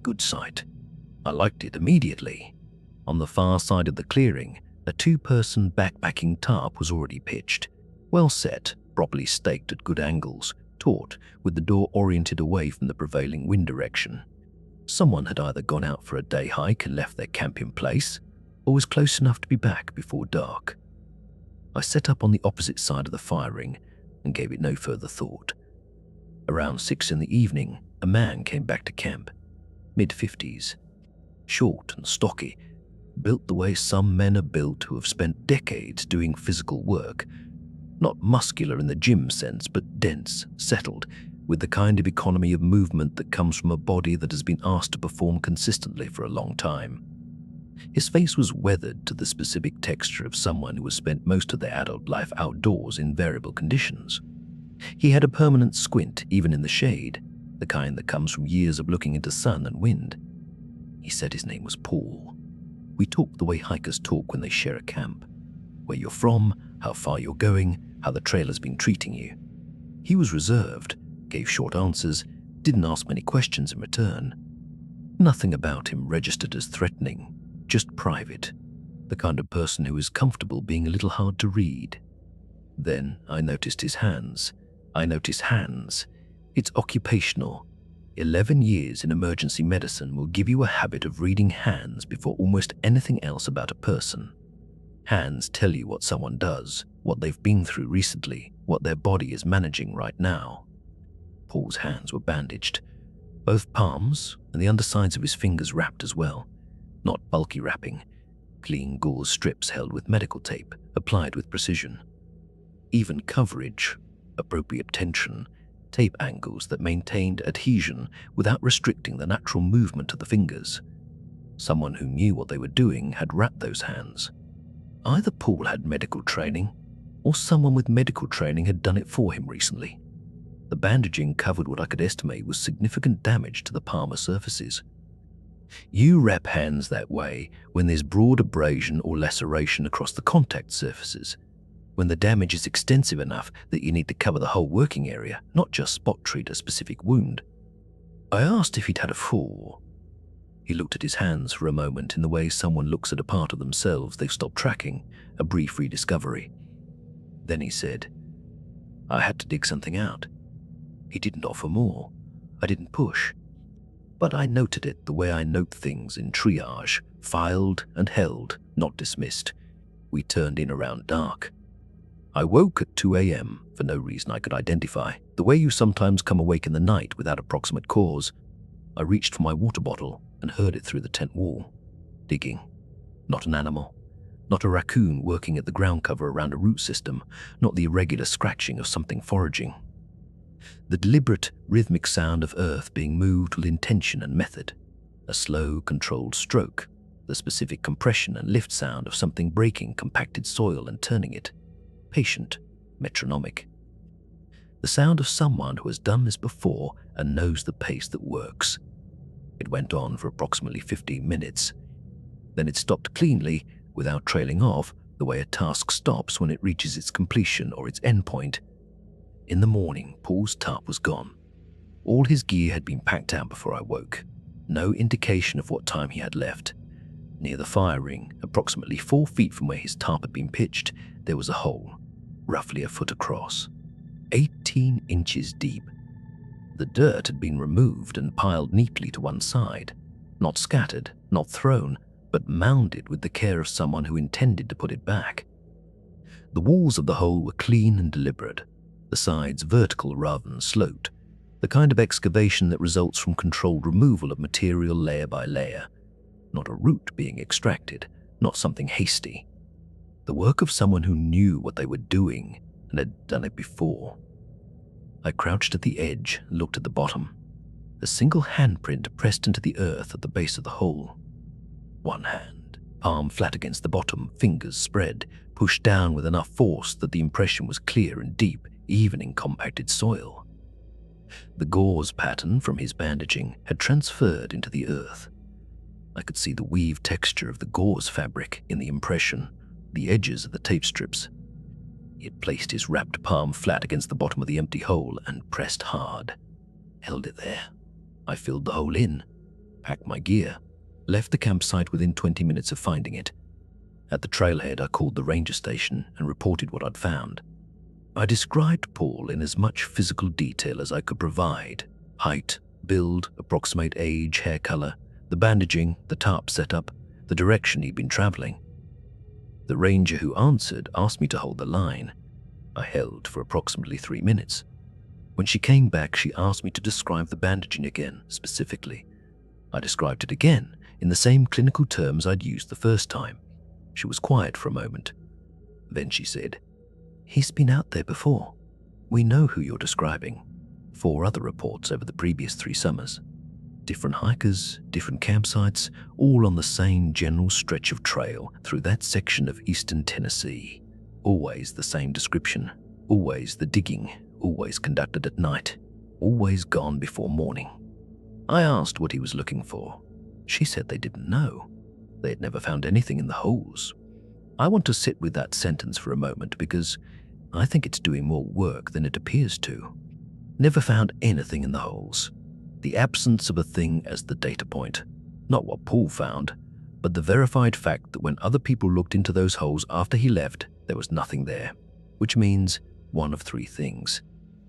Good site. I liked it immediately. On the far side of the clearing, a 2-person backpacking tarp was already pitched, well set, properly staked at good angles, taut, with the door oriented away from the prevailing wind direction. Someone had either gone out for a day hike and left their camp in place, or was close enough to be back before dark. I set up on the opposite side of the fire ring and gave it no further thought. Around 6 in the evening, a man came back to camp, mid-50s, short and stocky, built the way some men are built who have spent decades doing physical work, not muscular in the gym sense, but dense, settled, with the kind of economy of movement that comes from a body that has been asked to perform consistently for a long time. His face was weathered to the specific texture of someone who has spent most of their adult life outdoors in variable conditions. He had a permanent squint even in the shade, the kind that comes from years of looking into sun and wind. He said his name was Paul. We talked the way hikers talk when they share a camp. Where you're from, how far you're going, how the trail has been treating you. He was reserved, gave short answers, didn't ask many questions in return. Nothing about him registered as threatening, just private, the kind of person who is comfortable being a little hard to read. Then I noticed his hands. It's occupational. 11 years in emergency medicine will give you a habit of reading hands before almost anything else about a person. Hands tell you what someone does, what they've been through recently, what their body is managing right now. Paul's hands were bandaged, both palms and the undersides of his fingers wrapped as well. Not bulky wrapping, clean gauze strips held with medical tape, applied with precision. Even coverage, appropriate tension, tape angles that maintained adhesion without restricting the natural movement of the fingers. Someone who knew what they were doing had wrapped those hands. Either Paul had medical training, or someone with medical training had done it for him recently. The bandaging covered what I could estimate was significant damage to the palmar surfaces. You wrap hands that way when there's broad abrasion or laceration across the contact surfaces, when the damage is extensive enough that you need to cover the whole working area, not just spot treat a specific wound. I asked if he'd had a fall. He looked at his hands for a moment in the way someone looks at a part of themselves they've stopped tracking, a brief rediscovery. Then he said, "I had to dig something out." He didn't offer more. I didn't push. But I noted it the way I note things in triage, filed and held, not dismissed. We turned in around dark. I woke at 2 a.m. for no reason I could identify, the way you sometimes come awake in the night without approximate cause. I reached for my water bottle and heard it through the tent wall. Digging. Not an animal. Not a raccoon working at the ground cover around a root system. Not the irregular scratching of something foraging. The deliberate, rhythmic sound of earth being moved with intention and method. A slow, controlled stroke. The specific compression and lift sound of something breaking compacted soil and turning it. Patient, metronomic. The sound of someone who has done this before and knows the pace that works. It went on for approximately 15 minutes. Then it stopped cleanly, without trailing off, the way a task stops when it reaches its completion or its endpoint. In the morning, Paul's tarp was gone. All his gear had been packed out before I woke. No indication of what time he had left. Near the fire ring, approximately 4 feet from where his tarp had been pitched, there was a hole, roughly a foot across, 18 inches deep. The dirt had been removed and piled neatly to one side, not scattered, not thrown, but mounded with the care of someone who intended to put it back. The walls of the hole were clean and deliberate, the sides vertical rather than sloped, the kind of excavation that results from controlled removal of material layer by layer, not a root being extracted, not something hasty. The work of someone who knew what they were doing and had done it before. I crouched at the edge and looked at the bottom. A single handprint pressed into the earth at the base of the hole. One hand, palm flat against the bottom, fingers spread, pushed down with enough force that the impression was clear and deep, even in compacted soil. The gauze pattern from his bandaging had transferred into the earth. I could see the weave texture of the gauze fabric in the impression, the edges of the tape strips. He had placed his wrapped palm flat against the bottom of the empty hole and pressed hard. Held it there. I filled the hole in, packed my gear, left the campsite within 20 minutes of finding it. At the trailhead, I called the ranger station and reported what I'd found. I described Paul in as much physical detail as I could provide: height, build, approximate age, hair color, the bandaging, the tarp setup, the direction he'd been traveling. The ranger who answered asked me to hold the line. I held for approximately 3 minutes. When she came back, she asked me to describe the bandaging again, specifically. I described it again, in the same clinical terms I'd used the first time. She was quiet for a moment. Then she said, "He's been out there before. We know who you're describing. 4 other reports over the previous 3 summers. Different hikers, different campsites, all on the same general stretch of trail through that section of eastern Tennessee. Always the same description, always the digging, always conducted at night, always gone before morning. I asked what he was looking for. She said they didn't know. They had never found anything in the holes. I want to sit with that sentence for a moment because I think it's doing more work than it appears to. Never found anything in the holes. The absence of a thing as the data point. Not what Paul found, but the verified fact that when other people looked into those holes after he left, there was nothing there. Which means one of three things.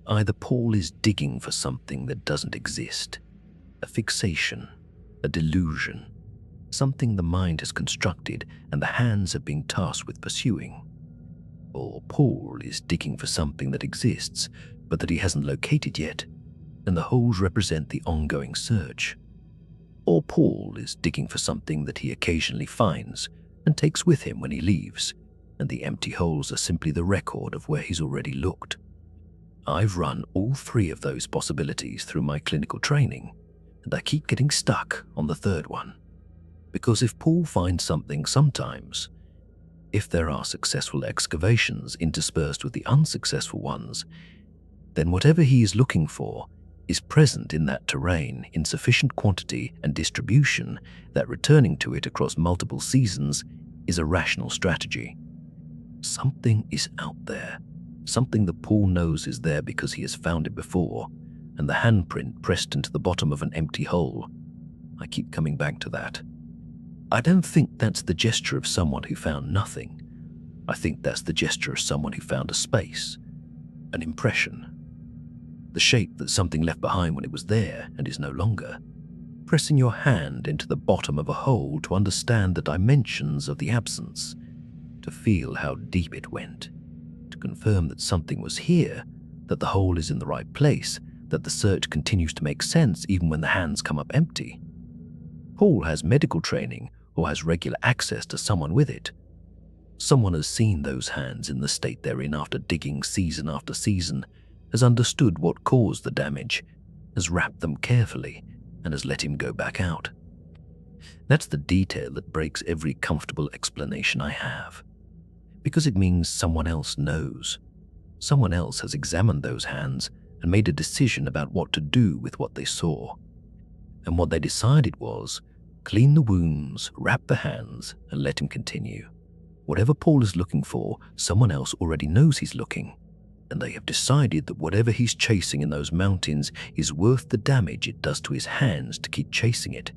Either Paul is digging for something that doesn't exist, a fixation, a delusion, something the mind has constructed and the hands are being tasked with pursuing. Or Paul is digging for something that exists, but that he hasn't located yet, and the holes represent the ongoing search. Or Paul is digging for something that he occasionally finds and takes with him when he leaves, and the empty holes are simply the record of where he's already looked. I've run all three of those possibilities through my clinical training, and I keep getting stuck on the third one. Because if Paul finds something sometimes, if there are successful excavations interspersed with the unsuccessful ones, then whatever he is looking for is present in that terrain in sufficient quantity and distribution that returning to it across multiple seasons is a rational strategy. Something is out there, something that Paul knows is there because he has found it before, and the handprint pressed into the bottom of an empty hole. I keep coming back to that. I don't think that's the gesture of someone who found nothing. I think that's the gesture of someone who found a space, an impression, the shape that something left behind when it was there and is no longer. Pressing your hand into the bottom of a hole to understand the dimensions of the absence, to feel how deep it went, to confirm that something was here, that the hole is in the right place, that the search continues to make sense even when the hands come up empty. Paul has medical training or has regular access to someone with it. Someone has seen those hands in the state they're in after digging season after season, has understood what caused the damage, has wrapped them carefully, and has let him go back out. That's the detail that breaks every comfortable explanation I have, because it means someone else knows. Someone else has examined those hands and made a decision about what to do with what they saw. And what they decided was, clean the wounds, wrap the hands, and let him continue. Whatever Paul is looking for, someone else already knows he's looking, and they have decided that whatever he's chasing in those mountains is worth the damage it does to his hands to keep chasing it.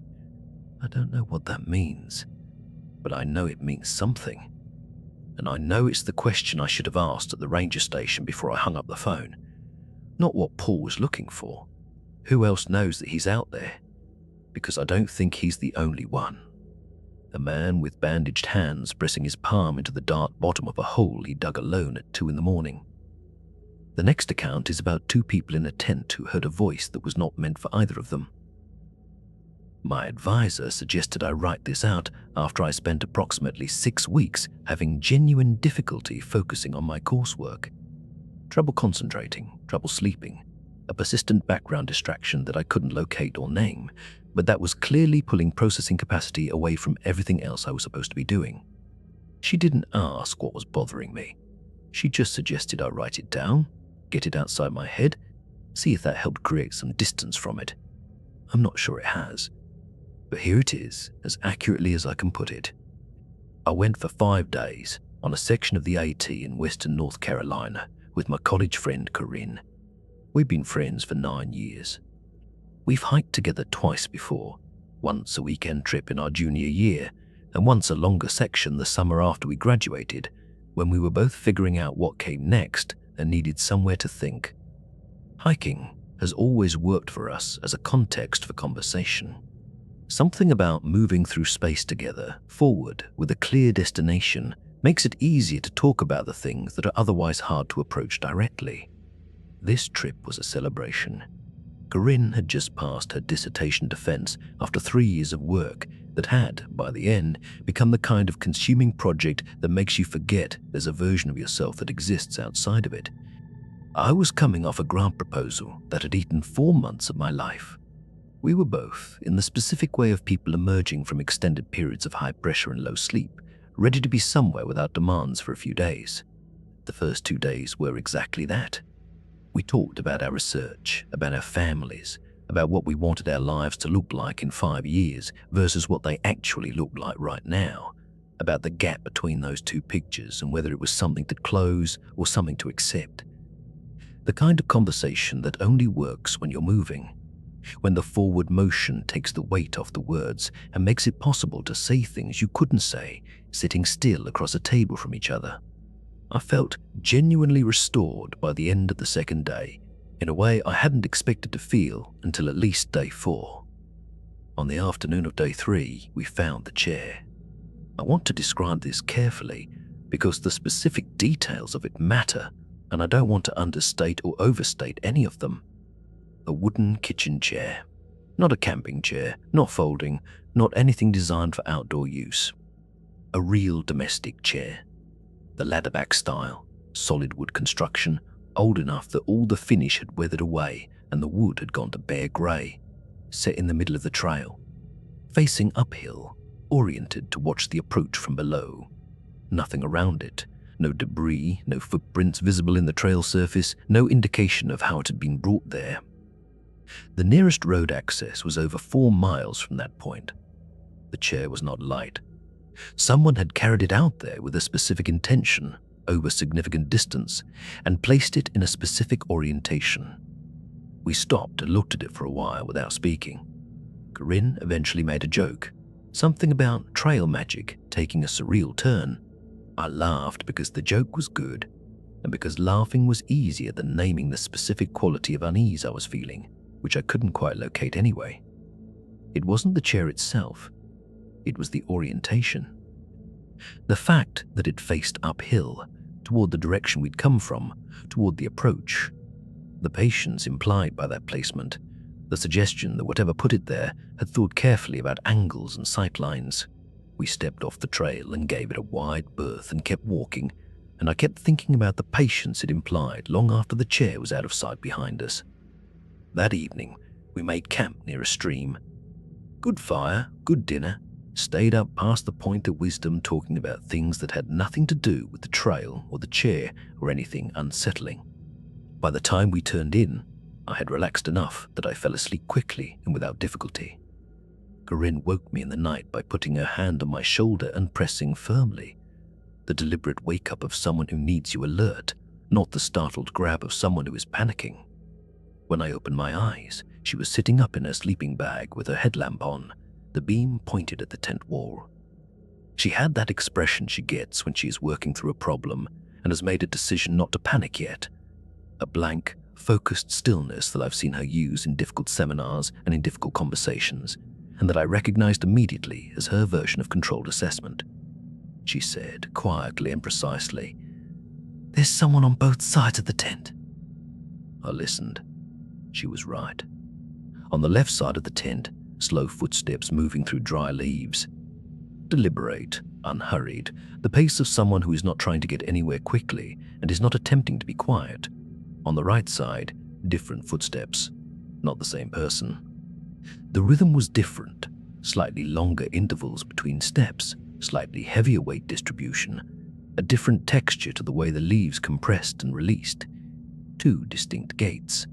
I don't know what that means, but I know it means something. And I know it's the question I should have asked at the ranger station before I hung up the phone. Not what Paul was looking for. Who else knows that he's out there? Because I don't think he's the only one. A man with bandaged hands pressing his palm into the dark bottom of a hole he dug alone at 2 a.m. The next account is about 2 people in a tent who heard a voice that was not meant for either of them. My advisor suggested I write this out after I spent approximately 6 weeks having genuine difficulty focusing on my coursework. Trouble concentrating, trouble sleeping, a persistent background distraction that I couldn't locate or name, but that was clearly pulling processing capacity away from everything else I was supposed to be doing. She didn't ask what was bothering me. She just suggested I write it down, get it outside my head, see if that helped create some distance from it. I'm not sure it has, but here it is, as accurately as I can put it. I went for 5 days on a section of the AT in western North Carolina with my college friend Corinne. We've been friends for 9 years. We've hiked together twice before, once a weekend trip in our junior year, and once a longer section the summer after we graduated, when we were both figuring out what came next and needed somewhere to think. Hiking has always worked for us as a context for conversation. Something about moving through space together, forward, with a clear destination, makes it easier to talk about the things that are otherwise hard to approach directly. This trip was a celebration. Corinne had just passed her dissertation defense after 3 years of work that had, by the end, become the kind of consuming project that makes you forget there's a version of yourself that exists outside of it. I was coming off a grant proposal that had eaten 4 months of my life. We were both in the specific way of people emerging from extended periods of high pressure and low sleep, ready to be somewhere without demands for a few days. The first 2 days were exactly that. We talked about our research, about our families, about what we wanted our lives to look like in 5 years versus what they actually look like right now, about the gap between those two pictures and whether it was something to close or something to accept. The kind of conversation that only works when you're moving, when the forward motion takes the weight off the words and makes it possible to say things you couldn't say sitting still across a table from each other. I felt genuinely restored by the end of the second day, in a way I hadn't expected to feel until at least day 4. On the afternoon of day 3, we found the chair. I want to describe this carefully because the specific details of it matter, and I don't want to understate or overstate any of them. A wooden kitchen chair. Not a camping chair, not folding, not anything designed for outdoor use. A real domestic chair. The ladderback style, solid wood construction, old enough that all the finish had weathered away and the wood had gone to bare grey, set in the middle of the trail, facing uphill, oriented to watch the approach from below. Nothing around it, no debris, no footprints visible in the trail surface, no indication of how it had been brought there. The nearest road access was over 4 miles from that point. The chair was not light. Someone had carried it out there with a specific intention, over significant distance, and placed it in a specific orientation. We stopped and looked at it for a while without speaking. Corinne eventually made a joke, something about trail magic taking a surreal turn. I laughed because the joke was good, and because laughing was easier than naming the specific quality of unease I was feeling, which I couldn't quite locate anyway. It wasn't the chair itself. It was the orientation. The fact that it faced uphill, toward the direction we'd come from, toward the approach. The patience implied by that placement. The suggestion that whatever put it there had thought carefully about angles and sight lines. We stepped off the trail and gave it a wide berth and kept walking, and I kept thinking about the patience it implied long after the chair was out of sight behind us. That evening, we made camp near a stream. Good fire, good dinner, stayed up past the point of wisdom talking about things that had nothing to do with the trail or the chair or anything unsettling. By the time we turned in, I had relaxed enough that I fell asleep quickly and without difficulty. Corinne woke me in the night by putting her hand on my shoulder and pressing firmly. The deliberate wake-up of someone who needs you alert, not the startled grab of someone who is panicking. When I opened my eyes, she was sitting up in her sleeping bag with her headlamp on, the beam pointed at the tent wall. She had that expression she gets when she is working through a problem and has made a decision not to panic yet. A blank, focused stillness that I've seen her use in difficult seminars and in difficult conversations, and that I recognized immediately as her version of controlled assessment. She said, quietly and precisely, "There's someone on both sides of the tent." I listened. She was right. On the left side of the tent, slow footsteps moving through dry leaves. Deliberate, unhurried, the pace of someone who is not trying to get anywhere quickly and is not attempting to be quiet. On the right side, different footsteps, not the same person. The rhythm was different, slightly longer intervals between steps, slightly heavier weight distribution, a different texture to the way the leaves compressed and released. 2 distinct gaits.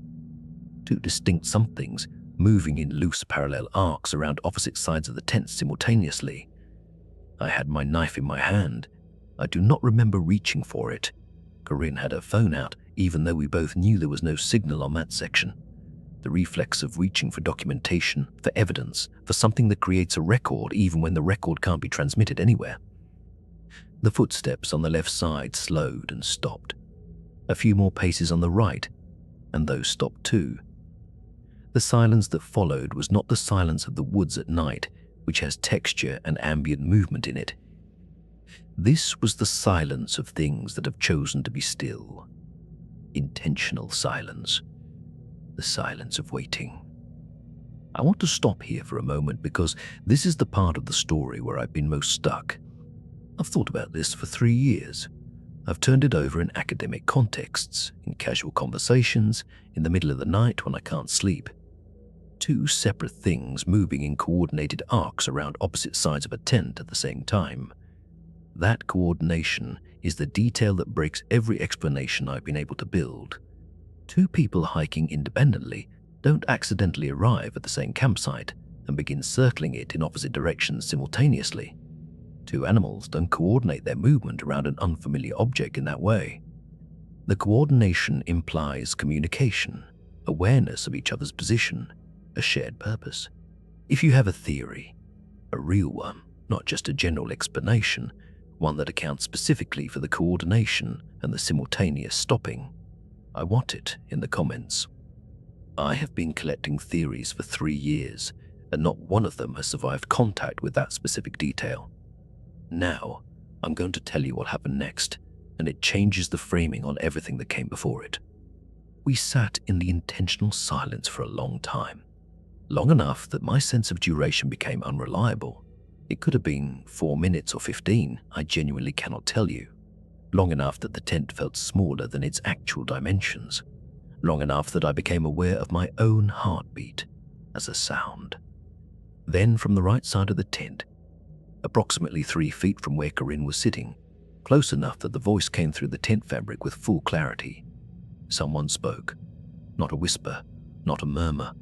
2 distinct somethings moving in loose parallel arcs around opposite sides of the tent simultaneously. I had my knife in my hand. I do not remember reaching for it. Corinne had her phone out, even though we both knew there was no signal on that section. The reflex of reaching for documentation, for evidence, for something that creates a record even when the record can't be transmitted anywhere. The footsteps on the left side slowed and stopped. A few more paces on the right, and those stopped too. The silence that followed was not the silence of the woods at night, which has texture and ambient movement in it. This was the silence of things that have chosen to be still. Intentional silence. The silence of waiting. I want to stop here for a moment because this is the part of the story where I've been most stuck. I've thought about this for 3 years. I've turned it over in academic contexts, in casual conversations, in the middle of the night when I can't sleep. 2 separate things moving in coordinated arcs around opposite sides of a tent at the same time. That coordination is the detail that breaks every explanation I've been able to build. Two people hiking independently don't accidentally arrive at the same campsite and begin circling it in opposite directions simultaneously. Two animals don't coordinate their movement around an unfamiliar object in that way. The coordination implies communication, awareness of each other's position, a shared purpose. If you have a theory, a real one, not just a general explanation, one that accounts specifically for the coordination and the simultaneous stopping, I want it in the comments. I have been collecting theories for 3 years, and not one of them has survived contact with that specific detail. Now, I'm going to tell you what happened next, and it changes the framing on everything that came before it. We sat in the intentional silence for a long time. Long enough that my sense of duration became unreliable. It could have been 4 minutes or 15, I genuinely cannot tell you. Long enough that the tent felt smaller than its actual dimensions. Long enough that I became aware of my own heartbeat as a sound. Then from the right side of the tent, approximately 3 feet from where Corinne was sitting, close enough that the voice came through the tent fabric with full clarity, someone spoke. Not a whisper, not a murmur.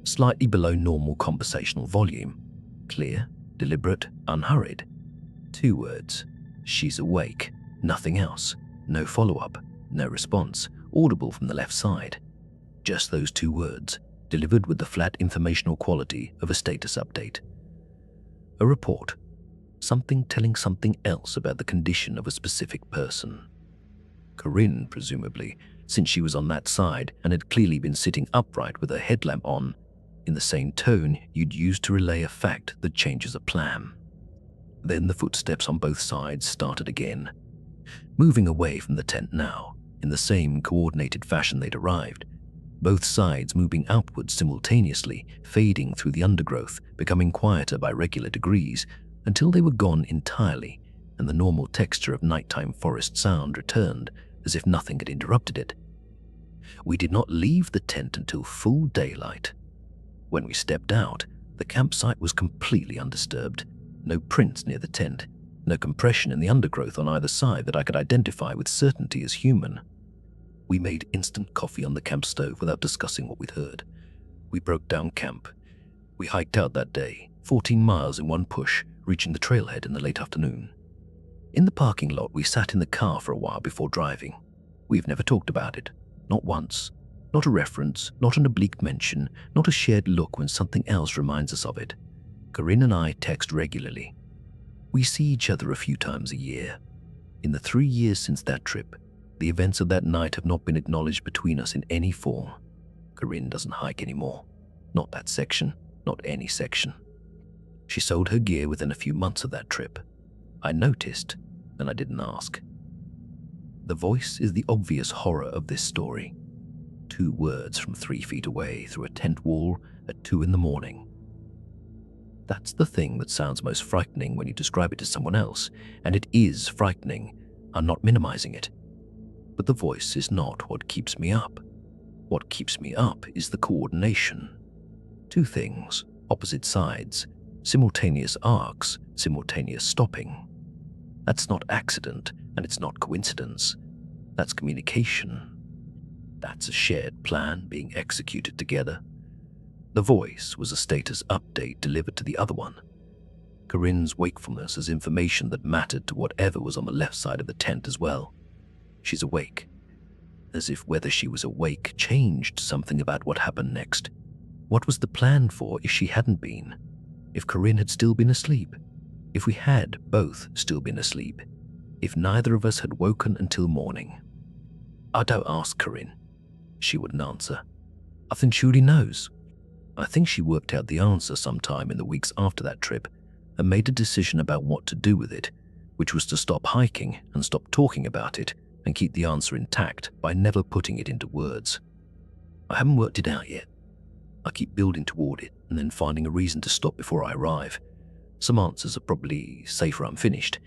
Slightly below normal conversational volume. Clear, deliberate, unhurried. 2 words. She's awake. Nothing else. No follow-up. No response. Audible from the left side. Just those 2 words, delivered with the flat informational quality of a status update. A report. Something telling something else about the condition of a specific person. Corinne, presumably, since she was on that side and had clearly been sitting upright with her headlamp on, in the same tone you'd use to relay a fact that changes a plan. Then the footsteps on both sides started again, moving away from the tent now, in the same coordinated fashion they'd arrived, both sides moving outwards simultaneously, fading through the undergrowth, becoming quieter by regular degrees, until they were gone entirely, and the normal texture of nighttime forest sound returned, as if nothing had interrupted it. We did not leave the tent until full daylight. When we stepped out, the campsite was completely undisturbed. No prints near the tent, no compression in the undergrowth on either side that I could identify with certainty as human. We made instant coffee on the camp stove without discussing what we'd heard. We broke down camp. We hiked out that day, 14 miles in one push, reaching the trailhead in the late afternoon. In the parking lot, we sat in the car for a while before driving. We've never talked about it, not once. Not a reference, not an oblique mention, not a shared look when something else reminds us of it. Corinne and I text regularly. We see each other a few times a year. In the 3 years since that trip, the events of that night have not been acknowledged between us in any form. Corinne doesn't hike anymore. Not that section, not any section. She sold her gear within a few months of that trip. I noticed, and I didn't ask. The voice is the obvious horror of this story. 2 words from 3 feet away through a tent wall at 2 in the morning. That's the thing that sounds most frightening when you describe it to someone else, and it is frightening. I'm not minimizing it. But the voice is not what keeps me up. What keeps me up is the coordination. 2 things, opposite sides, simultaneous arcs, simultaneous stopping. That's not accident, and it's not coincidence. That's communication. That's a shared plan being executed together. The voice was a status update delivered to the other one. Corinne's wakefulness is information that mattered to whatever was on the left side of the tent as well. She's awake. As if whether she was awake changed something about what happened next. What was the plan for if she hadn't been? If Corinne had still been asleep? If we had both still been asleep? If neither of us had woken until morning? I don't ask Corinne. She wouldn't answer. I think she already knows. I think she worked out the answer sometime in the weeks after that trip and made a decision about what to do with it, which was to stop hiking and stop talking about it and keep the answer intact by never putting it into words. I haven't worked it out yet. I keep building toward it and then finding a reason to stop before I arrive. Some answers are probably safer unfinished.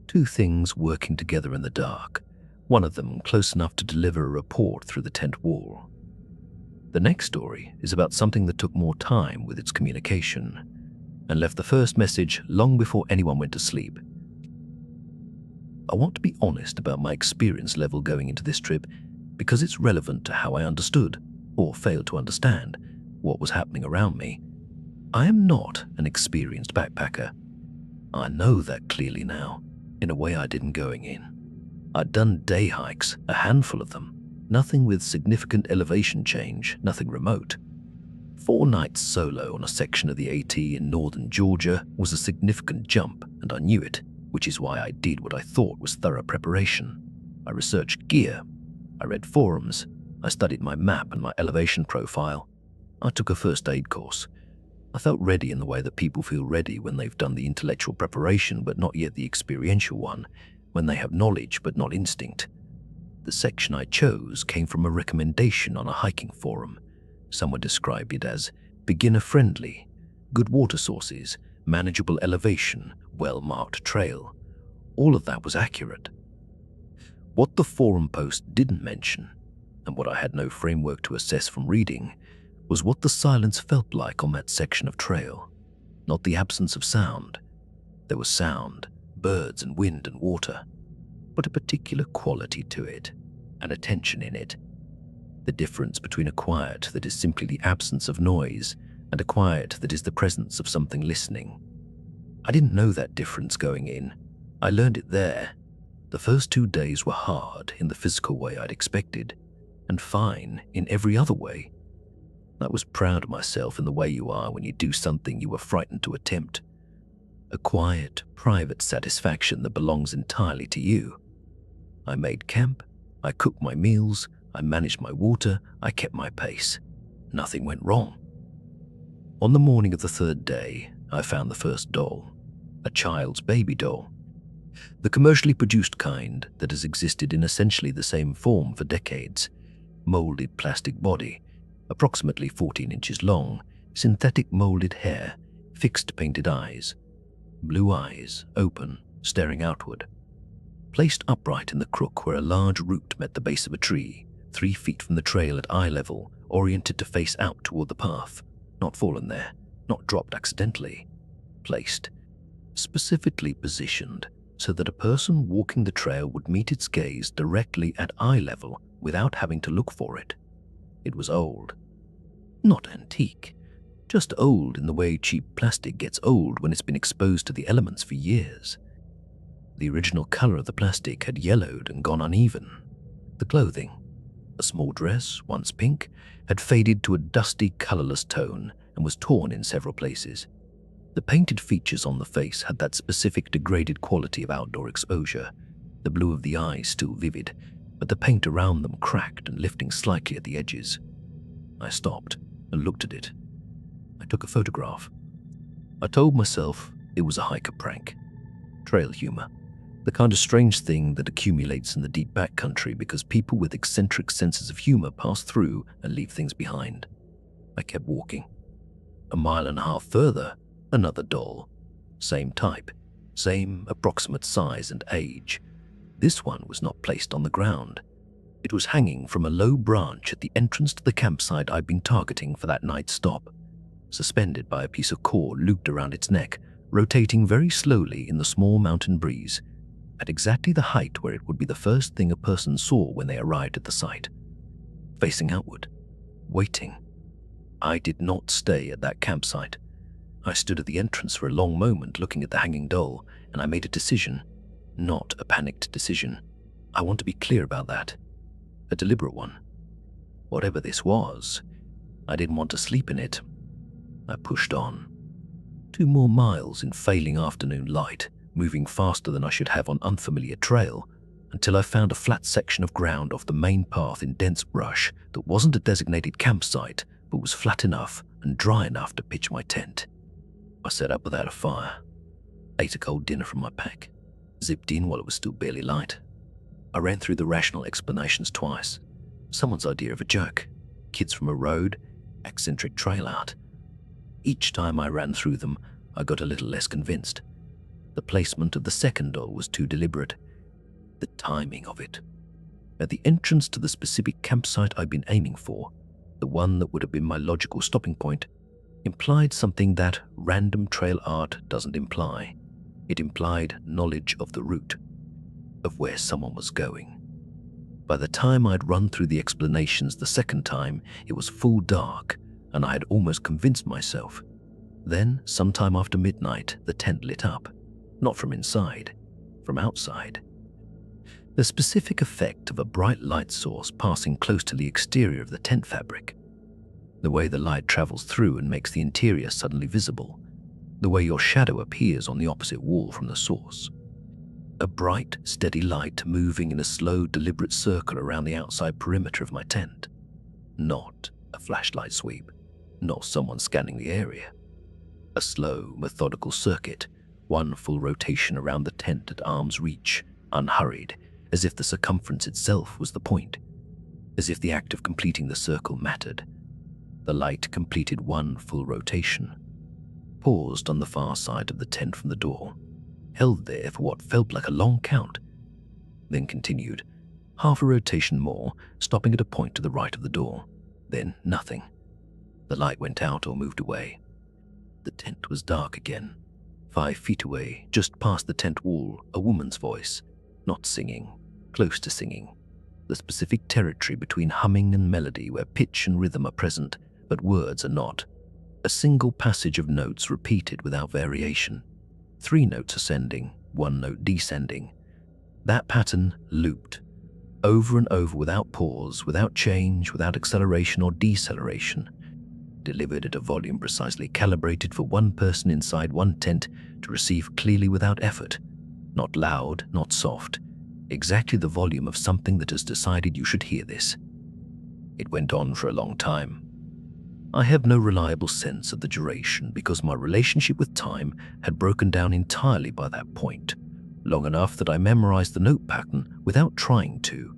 2 things working together in the dark. One of them close enough to deliver a report through the tent wall. The next story is about something that took more time with its communication and left the first message long before anyone went to sleep. I want to be honest about my experience level going into this trip, because it's relevant to how I understood, or failed to understand, what was happening around me. I am not an experienced backpacker. I know that clearly now, in a way I didn't going in. I'd done day hikes, a handful of them, nothing with significant elevation change, nothing remote. 4 nights solo on a section of the AT in northern Georgia was a significant jump, and I knew it, which is why I did what I thought was thorough preparation. I researched gear, I read forums, I studied my map and my elevation profile. I took a first aid course. I felt ready in the way that people feel ready when they've done the intellectual preparation but not yet the experiential one, when they have knowledge but not instinct. The section I chose came from a recommendation on a hiking forum. Someone described it as beginner-friendly, good water sources, manageable elevation, well-marked trail. All of that was accurate. What the forum post didn't mention, and what I had no framework to assess from reading, was what the silence felt like on that section of trail. Not the absence of sound. There was sound, birds and wind and water, but a particular quality to it, and a tension in it. The difference between a quiet that is simply the absence of noise and a quiet that is the presence of something listening. I didn't know that difference going in. I learned it there. The first 2 days were hard in the physical way I'd expected, and fine in every other way. I was proud of myself in the way you are when you do something you were frightened to attempt. A quiet, private satisfaction that belongs entirely to you. I made camp, I cooked my meals, I managed my water, I kept my pace. Nothing went wrong. On the morning of the 3rd day, I found the first doll, a child's baby doll. The commercially produced kind that has existed in essentially the same form for decades. Molded plastic body, approximately 14 inches long, synthetic molded hair, fixed painted eyes. Blue eyes, open, staring outward. Placed upright in the crook where a large root met the base of a tree, 3 feet from the trail at eye level, oriented to face out toward the path. Not fallen there, not dropped accidentally. Placed, specifically positioned, so that a person walking the trail would meet its gaze directly at eye level without having to look for it. It was old. Not antique, just old in the way cheap plastic gets old when it's been exposed to the elements for years. The original color of the plastic had yellowed and gone uneven. The clothing, a small dress, once pink, had faded to a dusty, colorless tone and was torn in several places. The painted features on the face had that specific degraded quality of outdoor exposure, the blue of the eyes still vivid, but the paint around them cracked and lifting slightly at the edges. I stopped and looked at it. I took a photograph. I told myself it was a hiker prank. Trail humor. The kind of strange thing that accumulates in the deep backcountry because people with eccentric senses of humor pass through and leave things behind. I kept walking. 1.5 miles further, another doll. Same type, same approximate size and age. This one was not placed on the ground. It was hanging from a low branch at the entrance to the campsite I'd been targeting for that night's stop, suspended by a piece of cord looped around its neck, rotating very slowly in the small mountain breeze, at exactly the height where it would be the first thing a person saw when they arrived at the site. Facing outward, waiting. I did not stay at that campsite. I stood at the entrance for a long moment looking at the hanging doll, and I made a decision. Not a panicked decision. I want to be clear about that. A deliberate one. Whatever this was, I didn't want to sleep in it. I pushed on. 2 more miles in failing afternoon light, moving faster than I should have on unfamiliar trail, until I found a flat section of ground off the main path in dense brush that wasn't a designated campsite, but was flat enough and dry enough to pitch my tent. I set up without a fire, ate a cold dinner from my pack, zipped in while it was still barely light. I ran through the rational explanations twice. Someone's idea of a joke, kids from a road, eccentric trail out. Each time I ran through them, I got a little less convinced. The placement of the second doll was too deliberate. The timing of it. At the entrance to the specific campsite I'd been aiming for, the one that would have been my logical stopping point, implied something that random trail art doesn't imply. It implied knowledge of the route, of where someone was going. By the time I'd run through the explanations the second time, it was full dark, and I had almost convinced myself. Then, sometime after midnight, the tent lit up. Not from inside, from outside. The specific effect of a bright light source passing close to the exterior of the tent fabric. The way the light travels through and makes the interior suddenly visible. The way your shadow appears on the opposite wall from the source. A bright, steady light moving in a slow, deliberate circle around the outside perimeter of my tent. Not a flashlight sweep, not someone scanning the area. A slow, methodical circuit, one full rotation around the tent at arm's reach, unhurried, as if the circumference itself was the point, as if the act of completing the circle mattered. The light completed one full rotation, paused on the far side of the tent from the door, held there for what felt like a long count, then continued, half a rotation more, stopping at a point to the right of the door. Then nothing. The light went out or moved away. The tent was dark again. 5 feet away, just past the tent wall, a woman's voice, not singing, close to singing. The specific territory between humming and melody where pitch and rhythm are present, but words are not. A single passage of notes repeated without variation. 3 notes ascending, 1 note descending. That pattern looped, over and over without pause, without change, without acceleration or deceleration. Delivered at a volume precisely calibrated for one person inside one tent to receive clearly without effort. Not loud, not soft. Exactly the volume of something that has decided you should hear this. It went on for a long time. I have no reliable sense of the duration because my relationship with time had broken down entirely by that point. Long enough that I memorized the note pattern without trying to.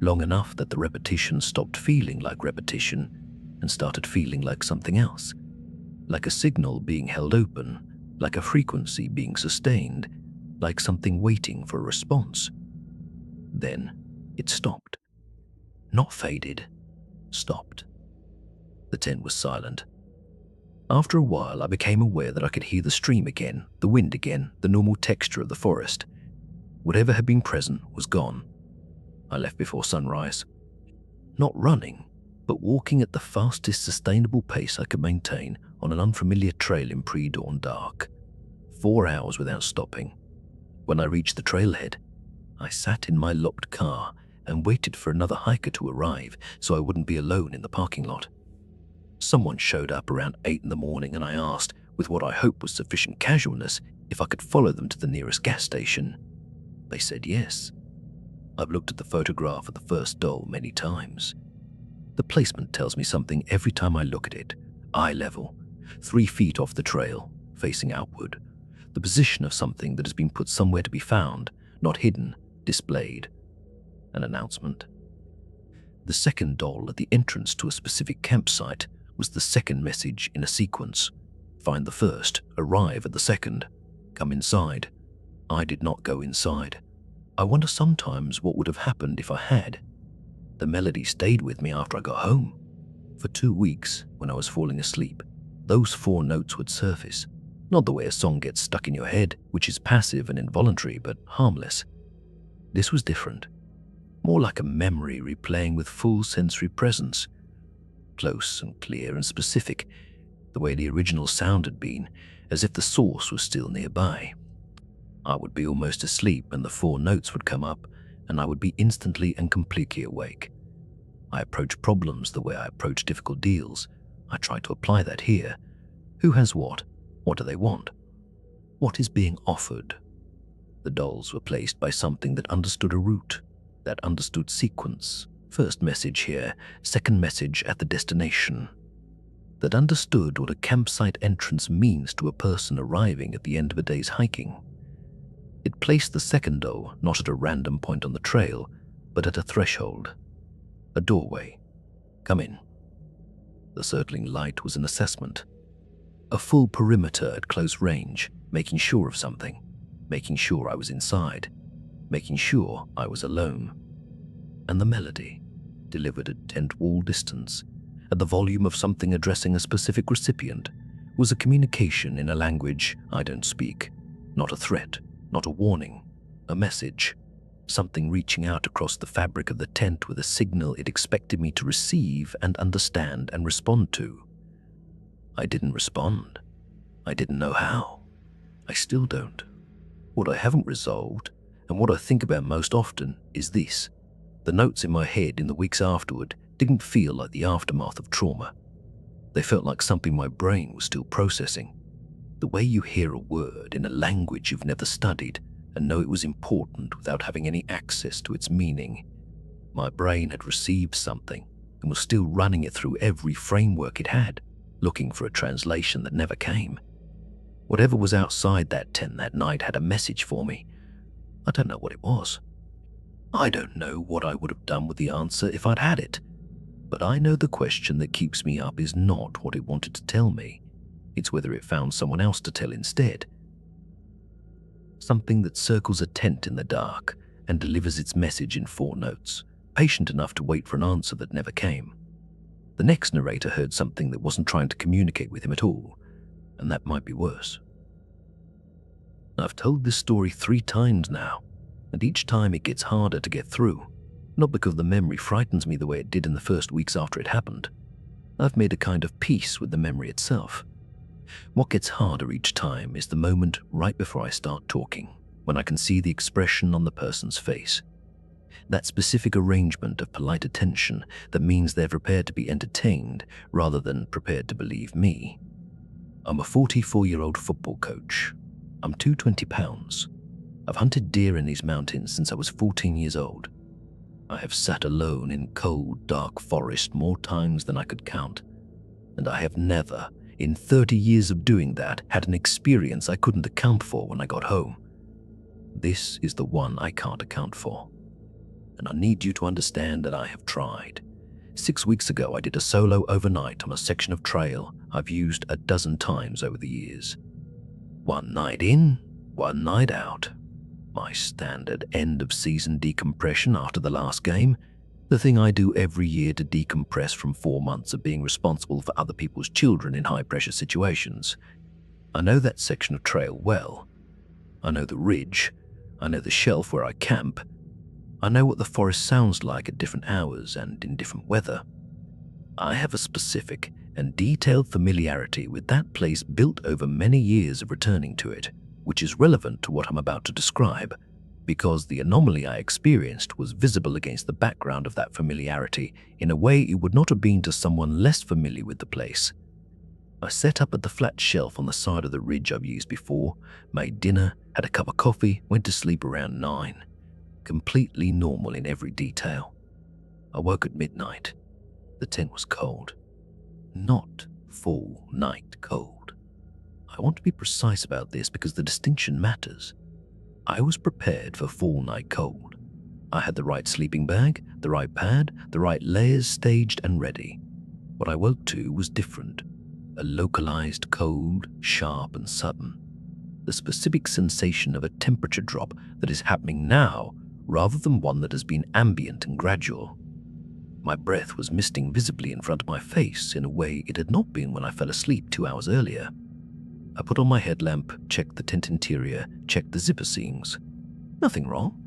Long enough that the repetition stopped feeling like repetition and started feeling like something else. Like a signal being held open, like a frequency being sustained, like something waiting for a response. Then it stopped. Not faded, stopped. The tent was silent. After a while, I became aware that I could hear the stream again, the wind again, the normal texture of the forest. Whatever had been present was gone. I left before sunrise. Not running, but walking at the fastest sustainable pace I could maintain on an unfamiliar trail in pre-dawn dark. 4 hours without stopping. When I reached the trailhead, I sat in my locked car and waited for another hiker to arrive so I wouldn't be alone in the parking lot. Someone showed up around 8 in the morning and I asked, with what I hoped was sufficient casualness, if I could follow them to the nearest gas station. They said yes. I've looked at the photograph of the first doll many times. The placement tells me something every time I look at it. Eye level, 3 feet off the trail, facing outward. The position of something that has been put somewhere to be found, not hidden, displayed. An announcement. The second doll at the entrance to a specific campsite was the second message in a sequence. Find the first, arrive at the second, come inside. I did not go inside. I wonder sometimes what would have happened if I had. The melody stayed with me after I got home. For 2 weeks, when I was falling asleep, those 4 notes would surface. Not the way a song gets stuck in your head, which is passive and involuntary, but harmless. This was different. More like a memory replaying with full sensory presence. Close and clear and specific, the way the original sound had been, as if the source was still nearby. I would be almost asleep and the 4 notes would come up, and I would be instantly and completely awake. I approach problems the way I approach difficult deals. I try to apply that here. Who has what? What do they want? What is being offered? The dolls were placed by something that understood a route, that understood sequence. First message here, second message at the destination. That understood what a campsite entrance means to a person arriving at the end of a day's hiking. It placed the second doll not at a random point on the trail, but at a threshold. A doorway. Come in. The circling light was an assessment. A full perimeter at close range, making sure of something. Making sure I was inside. Making sure I was alone. And the melody, delivered at tent wall distance, at the volume of something addressing a specific recipient, was a communication in a language I don't speak. Not a threat, not a warning, a message. something reaching out across the fabric of the tent with a signal it expected me to receive and understand and respond to. I didn't respond. I didn't know how. I still don't. What I haven't resolved, and what I think about most often, is this. The notes in my head in the weeks afterward didn't feel like the aftermath of trauma. They felt like something my brain was still processing. The way you hear a word in a language you've never studied and know it was important without having any access to its meaning. My brain had received something and was still running it through every framework it had, looking for a translation that never came. Whatever was outside that tent that night had a message for me. I don't know what it was. I don't know what I would have done with the answer if I'd had it. But I know the question that keeps me up is not what it wanted to tell me. It's whether it found someone else to tell instead. Something that circles a tent in the dark and delivers its message in 4 notes, patient enough to wait for an answer that never came. The next narrator heard something that wasn't trying to communicate with him at all, and that might be worse. I've told this story 3 times now, and each time it gets harder to get through, not because the memory frightens me the way it did in the first weeks after it happened. I've made a kind of peace with the memory itself. What gets harder each time is the moment right before I start talking, when I can see the expression on the person's face. That specific arrangement of polite attention that means they're prepared to be entertained rather than prepared to believe me. I'm a 44-year-old football coach. I'm 220 pounds. I've hunted deer in these mountains since I was 14 years old. I have sat alone in cold, dark forest more times than I could count, and I have never, in 30 years of doing that, had an experience I couldn't account for when I got home. This is the one I can't account for. And I need you to understand that I have tried. 6 weeks ago, I did a solo overnight on a section of trail I've used a dozen times over the years. 1 night in, 1 night out. My standard end-of-season decompression after the last game. The thing I do every year to decompress from 4 months of being responsible for other people's children in high-pressure situations. I know that section of trail well. I know the ridge. I know the shelf where I camp. I know what the forest sounds like at different hours and in different weather. I have a specific and detailed familiarity with that place built over many years of returning to it, which is relevant to what I'm about to describe, because the anomaly I experienced was visible against the background of that familiarity in a way it would not have been to someone less familiar with the place. I set up at the flat shelf on the side of the ridge I've used before, made dinner, had a cup of coffee, went to sleep around 9. Completely normal in every detail. I woke at midnight. The tent was cold. Not full night cold. I want to be precise about this because the distinction matters. I was prepared for full night cold. I had the right sleeping bag, the right pad, the right layers staged and ready. What I woke to was different. A localized cold, sharp and sudden. The specific sensation of a temperature drop that is happening now rather than one that has been ambient and gradual. My breath was misting visibly in front of my face in a way it had not been when I fell asleep 2 hours earlier. I put on my headlamp, checked the tent interior, checked the zipper seams. Nothing wrong.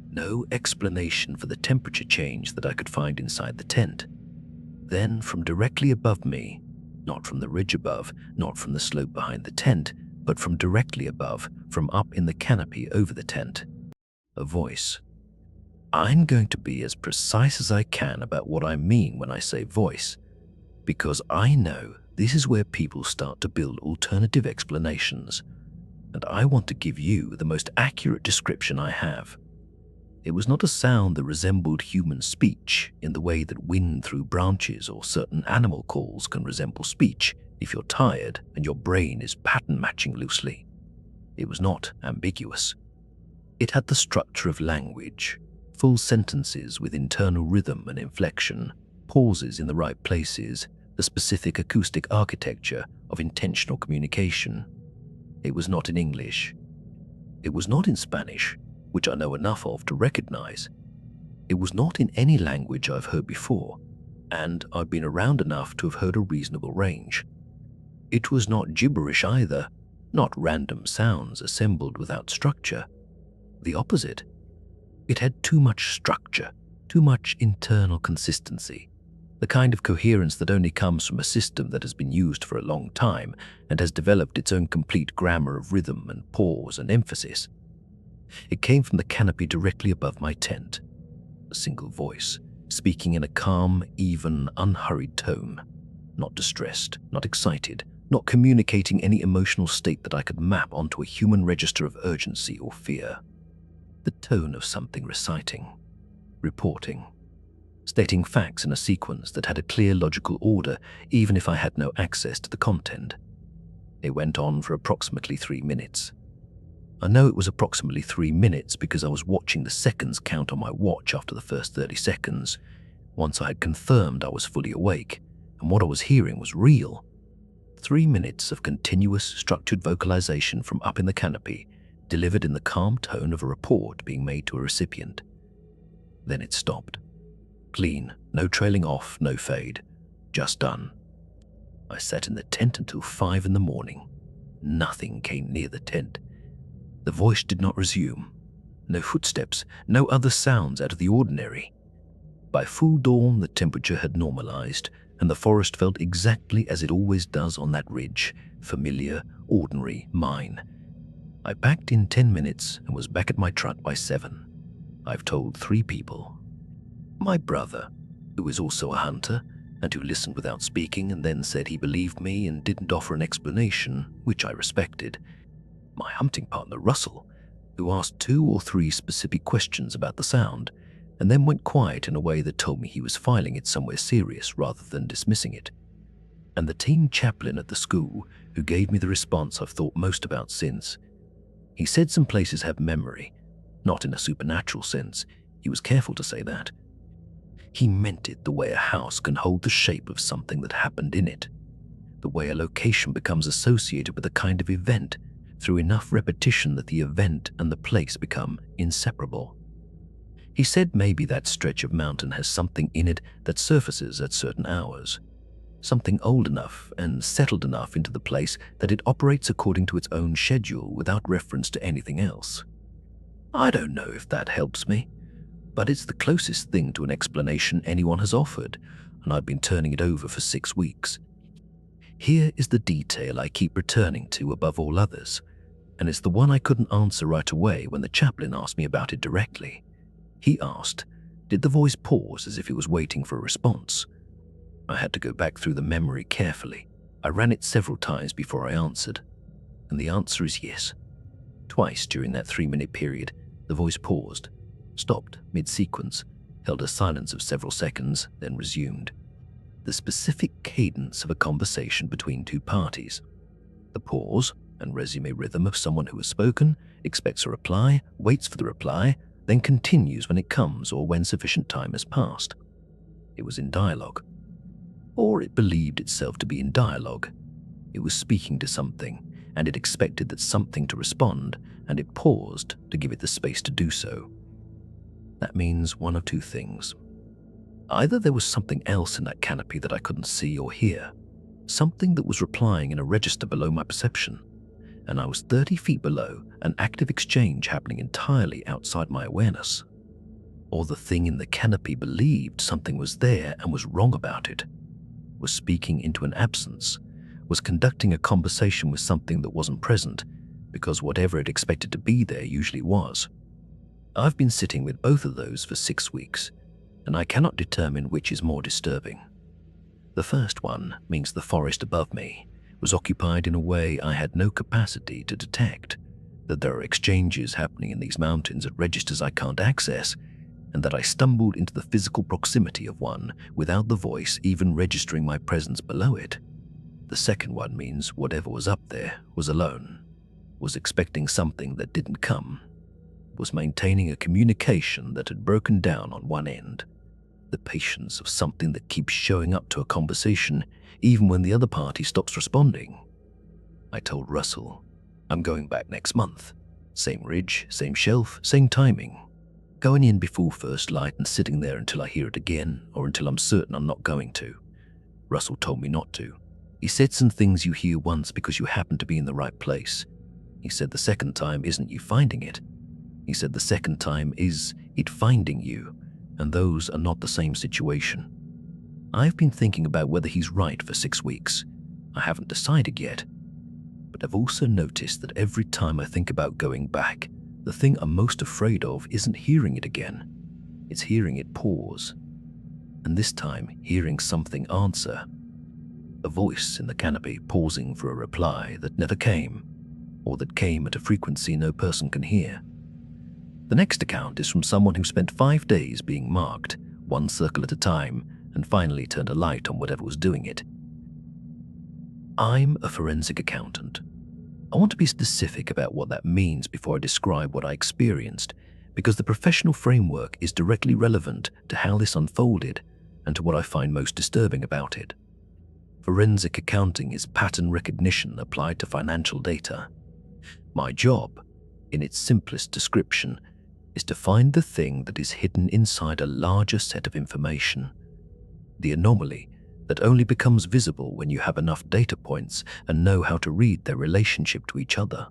No explanation for the temperature change that I could find inside the tent. Then from directly above me, not from the ridge above, not from the slope behind the tent, but from directly above, from up in the canopy over the tent, a voice. I'm going to be as precise as I can about what I mean when I say voice, because I know this is where people start to build alternative explanations, and I want to give you the most accurate description I have. It was not a sound that resembled human speech in the way that wind through branches or certain animal calls can resemble speech if you're tired and your brain is pattern matching loosely. It was not ambiguous. It had the structure of language, full sentences with internal rhythm and inflection, pauses in the right places, the specific acoustic architecture of intentional communication. It was not in English. It was not in Spanish, which I know enough of to recognize. It was not in any language I've heard before, and I've been around enough to have heard a reasonable range. It was not gibberish either, not random sounds assembled without structure. The opposite. It had too much structure, too much internal consistency, the kind of coherence that only comes from a system that has been used for a long time and has developed its own complete grammar of rhythm and pause and emphasis. It came from the canopy directly above my tent, a single voice, speaking in a calm, even, unhurried tone, not distressed, not excited, not communicating any emotional state that I could map onto a human register of urgency or fear. The tone of something reciting, reporting, stating facts in a sequence that had a clear logical order even if I had no access to the content. It went on for approximately 3 minutes. I know it was approximately 3 minutes because I was watching the seconds count on my watch after the first 30 seconds, once I had confirmed I was fully awake and what I was hearing was real. 3 minutes of continuous, structured vocalization from up in the canopy, delivered in the calm tone of a report being made to a recipient. Then it stopped. Clean, no trailing off, no fade. Just done. I sat in the tent until 5 in the morning. Nothing came near the tent. The voice did not resume. No footsteps, no other sounds out of the ordinary. By full dawn, the temperature had normalized, and the forest felt exactly as it always does on that ridge, familiar, ordinary, mine. I packed in 10 minutes and was back at my truck by 7. I've told 3 people. My brother, who is also a hunter, and who listened without speaking and then said he believed me and didn't offer an explanation, which I respected. My hunting partner, Russell, who asked 2 or 3 specific questions about the sound, and then went quiet in a way that told me he was filing it somewhere serious rather than dismissing it. And the team chaplain at the school, who gave me the response I've thought most about since. He said some places have memory, not in a supernatural sense. He was careful to say that. He meant it the way a house can hold the shape of something that happened in it, the way a location becomes associated with a kind of event through enough repetition that the event and the place become inseparable. He said maybe that stretch of mountain has something in it that surfaces at certain hours, something old enough and settled enough into the place that it operates according to its own schedule without reference to anything else. I don't know if that helps me, but it's the closest thing to an explanation anyone has offered, and I've been turning it over for 6 weeks. Here is the detail I keep returning to above all others, and it's the one I couldn't answer right away when the chaplain asked me about it directly. He asked, did the voice pause as if it was waiting for a response? I had to go back through the memory carefully. I ran it several times before I answered, and the answer is yes. Twice during that 3-minute period, the voice paused, stopped mid-sequence, held a silence of several seconds, then resumed. The specific cadence of a conversation between 2 parties. The pause and resume rhythm of someone who has spoken, expects a reply, waits for the reply, then continues when it comes or when sufficient time has passed. It was in dialogue. Or it believed itself to be in dialogue. It was speaking to something, and it expected that something to respond, and it paused to give it the space to do so. That means one of 2 things. Either there was something else in that canopy that I couldn't see or hear, something that was replying in a register below my perception, and I was 30 feet below an active exchange happening entirely outside my awareness. Or the thing in the canopy believed something was there and was wrong about it, was speaking into an absence, was conducting a conversation with something that wasn't present, because whatever it expected to be there usually was. I've been sitting with both of those for 6 weeks, and I cannot determine which is more disturbing. The first one means the forest above me was occupied in a way I had no capacity to detect, that there are exchanges happening in these mountains at registers I can't access, and that I stumbled into the physical proximity of one without the voice even registering my presence below it. The second one means whatever was up there was alone, was expecting something that didn't come, was maintaining a communication that had broken down on one end, the patience of something that keeps showing up to a conversation even when the other party stops responding. I told Russell, I'm going back next month. Same ridge, same shelf, same timing. Going in before first light and sitting there until I hear it again or until I'm certain I'm not going to. Russell told me not to. He said some things you hear once because you happen to be in the right place. He said the second time isn't you finding it. He said the second time is it finding you, and those are not the same situation. I've been thinking about whether he's right for 6 weeks. I haven't decided yet, but I've also noticed that every time I think about going back, the thing I'm most afraid of isn't hearing it again. It's hearing it pause, and this time hearing something answer. A voice in the canopy pausing for a reply that never came, or that came at a frequency no person can hear. The next account is from someone who spent 5 days being marked, one circle at a time, and finally turned a light on whatever was doing it. I'm a forensic accountant. I want to be specific about what that means before I describe what I experienced, because the professional framework is directly relevant to how this unfolded and to what I find most disturbing about it. Forensic accounting is pattern recognition applied to financial data. My job, in its simplest description, is to find the thing that is hidden inside a larger set of information. The anomaly that only becomes visible when you have enough data points and know how to read their relationship to each other.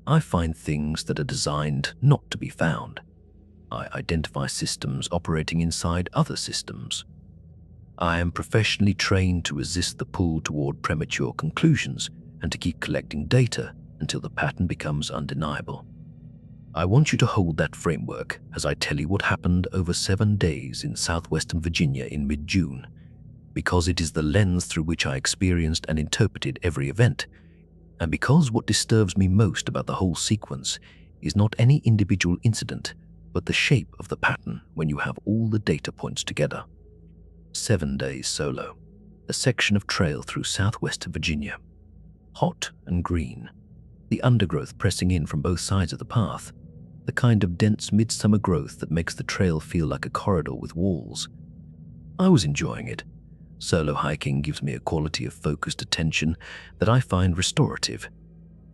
I find things that are designed not to be found. I identify systems operating inside other systems. I am professionally trained to resist the pull toward premature conclusions and to keep collecting data until the pattern becomes undeniable. I want you to hold that framework as I tell you what happened over 7 days in southwestern Virginia in mid-June, because it is the lens through which I experienced and interpreted every event, and because what disturbs me most about the whole sequence is not any individual incident, but the shape of the pattern when you have all the data points together. 7 days solo, a section of trail through southwestern Virginia. Hot and green, the undergrowth pressing in from both sides of the path, the kind of dense midsummer growth that makes the trail feel like a corridor with walls. I was enjoying it. Solo hiking gives me a quality of focused attention that I find restorative,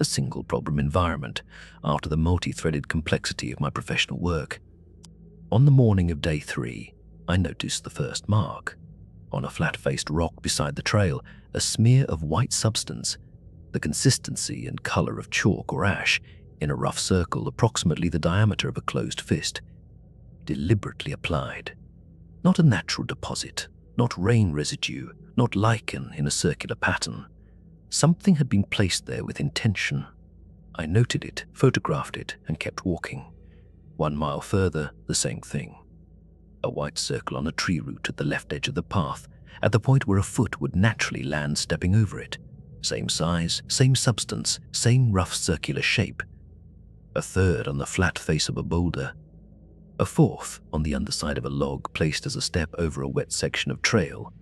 a single-problem environment after the multi-threaded complexity of my professional work. On the morning of day 3, I noticed the first mark. On a flat-faced rock beside the trail, a smear of white substance, the consistency and color of chalk or ash, in a rough circle approximately the diameter of a closed fist, deliberately applied. Not a natural deposit, not rain residue, not lichen in a circular pattern. Something had been placed there with intention. I noted it, photographed it, and kept walking. 1 mile further, the same thing. A white circle on a tree root at the left edge of the path, at the point where a foot would naturally land stepping over it. Same size, same substance, same rough circular shape. A third on the flat face of a boulder. A fourth on the underside of a log placed as a step over a wet section of trail.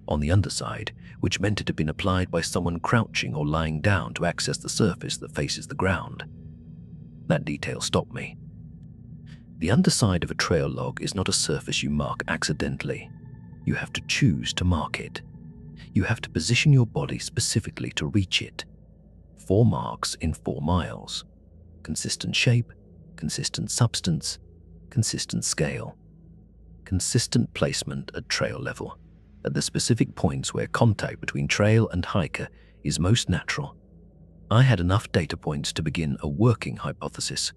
On the underside, which meant it had been applied by someone crouching or lying down to access the surface that faces the ground. That detail stopped me. The underside of a trail log is not a surface you mark accidentally. You have to choose to mark it. You have to position your body specifically to reach it. 4 marks in 4 miles. Consistent shape, consistent substance, consistent scale. Consistent placement at trail level, at the specific points where contact between trail and hiker is most natural. I had enough data points to begin a working hypothesis.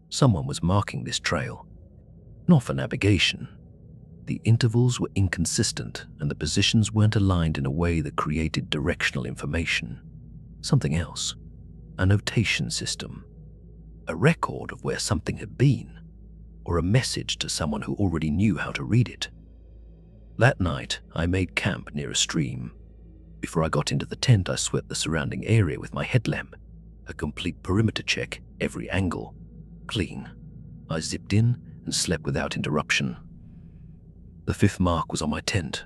Someone was marking this trail. Not for navigation. The intervals were inconsistent and the positions weren't aligned in a way that created directional information. Something else. A notation system. A record of where something had been, or a message to someone who already knew how to read it. That night, I made camp near a stream. Before I got into the tent, I swept the surrounding area with my headlamp. A complete perimeter check, every angle. Clean. I zipped in and slept without interruption. The 5th mark was on my tent,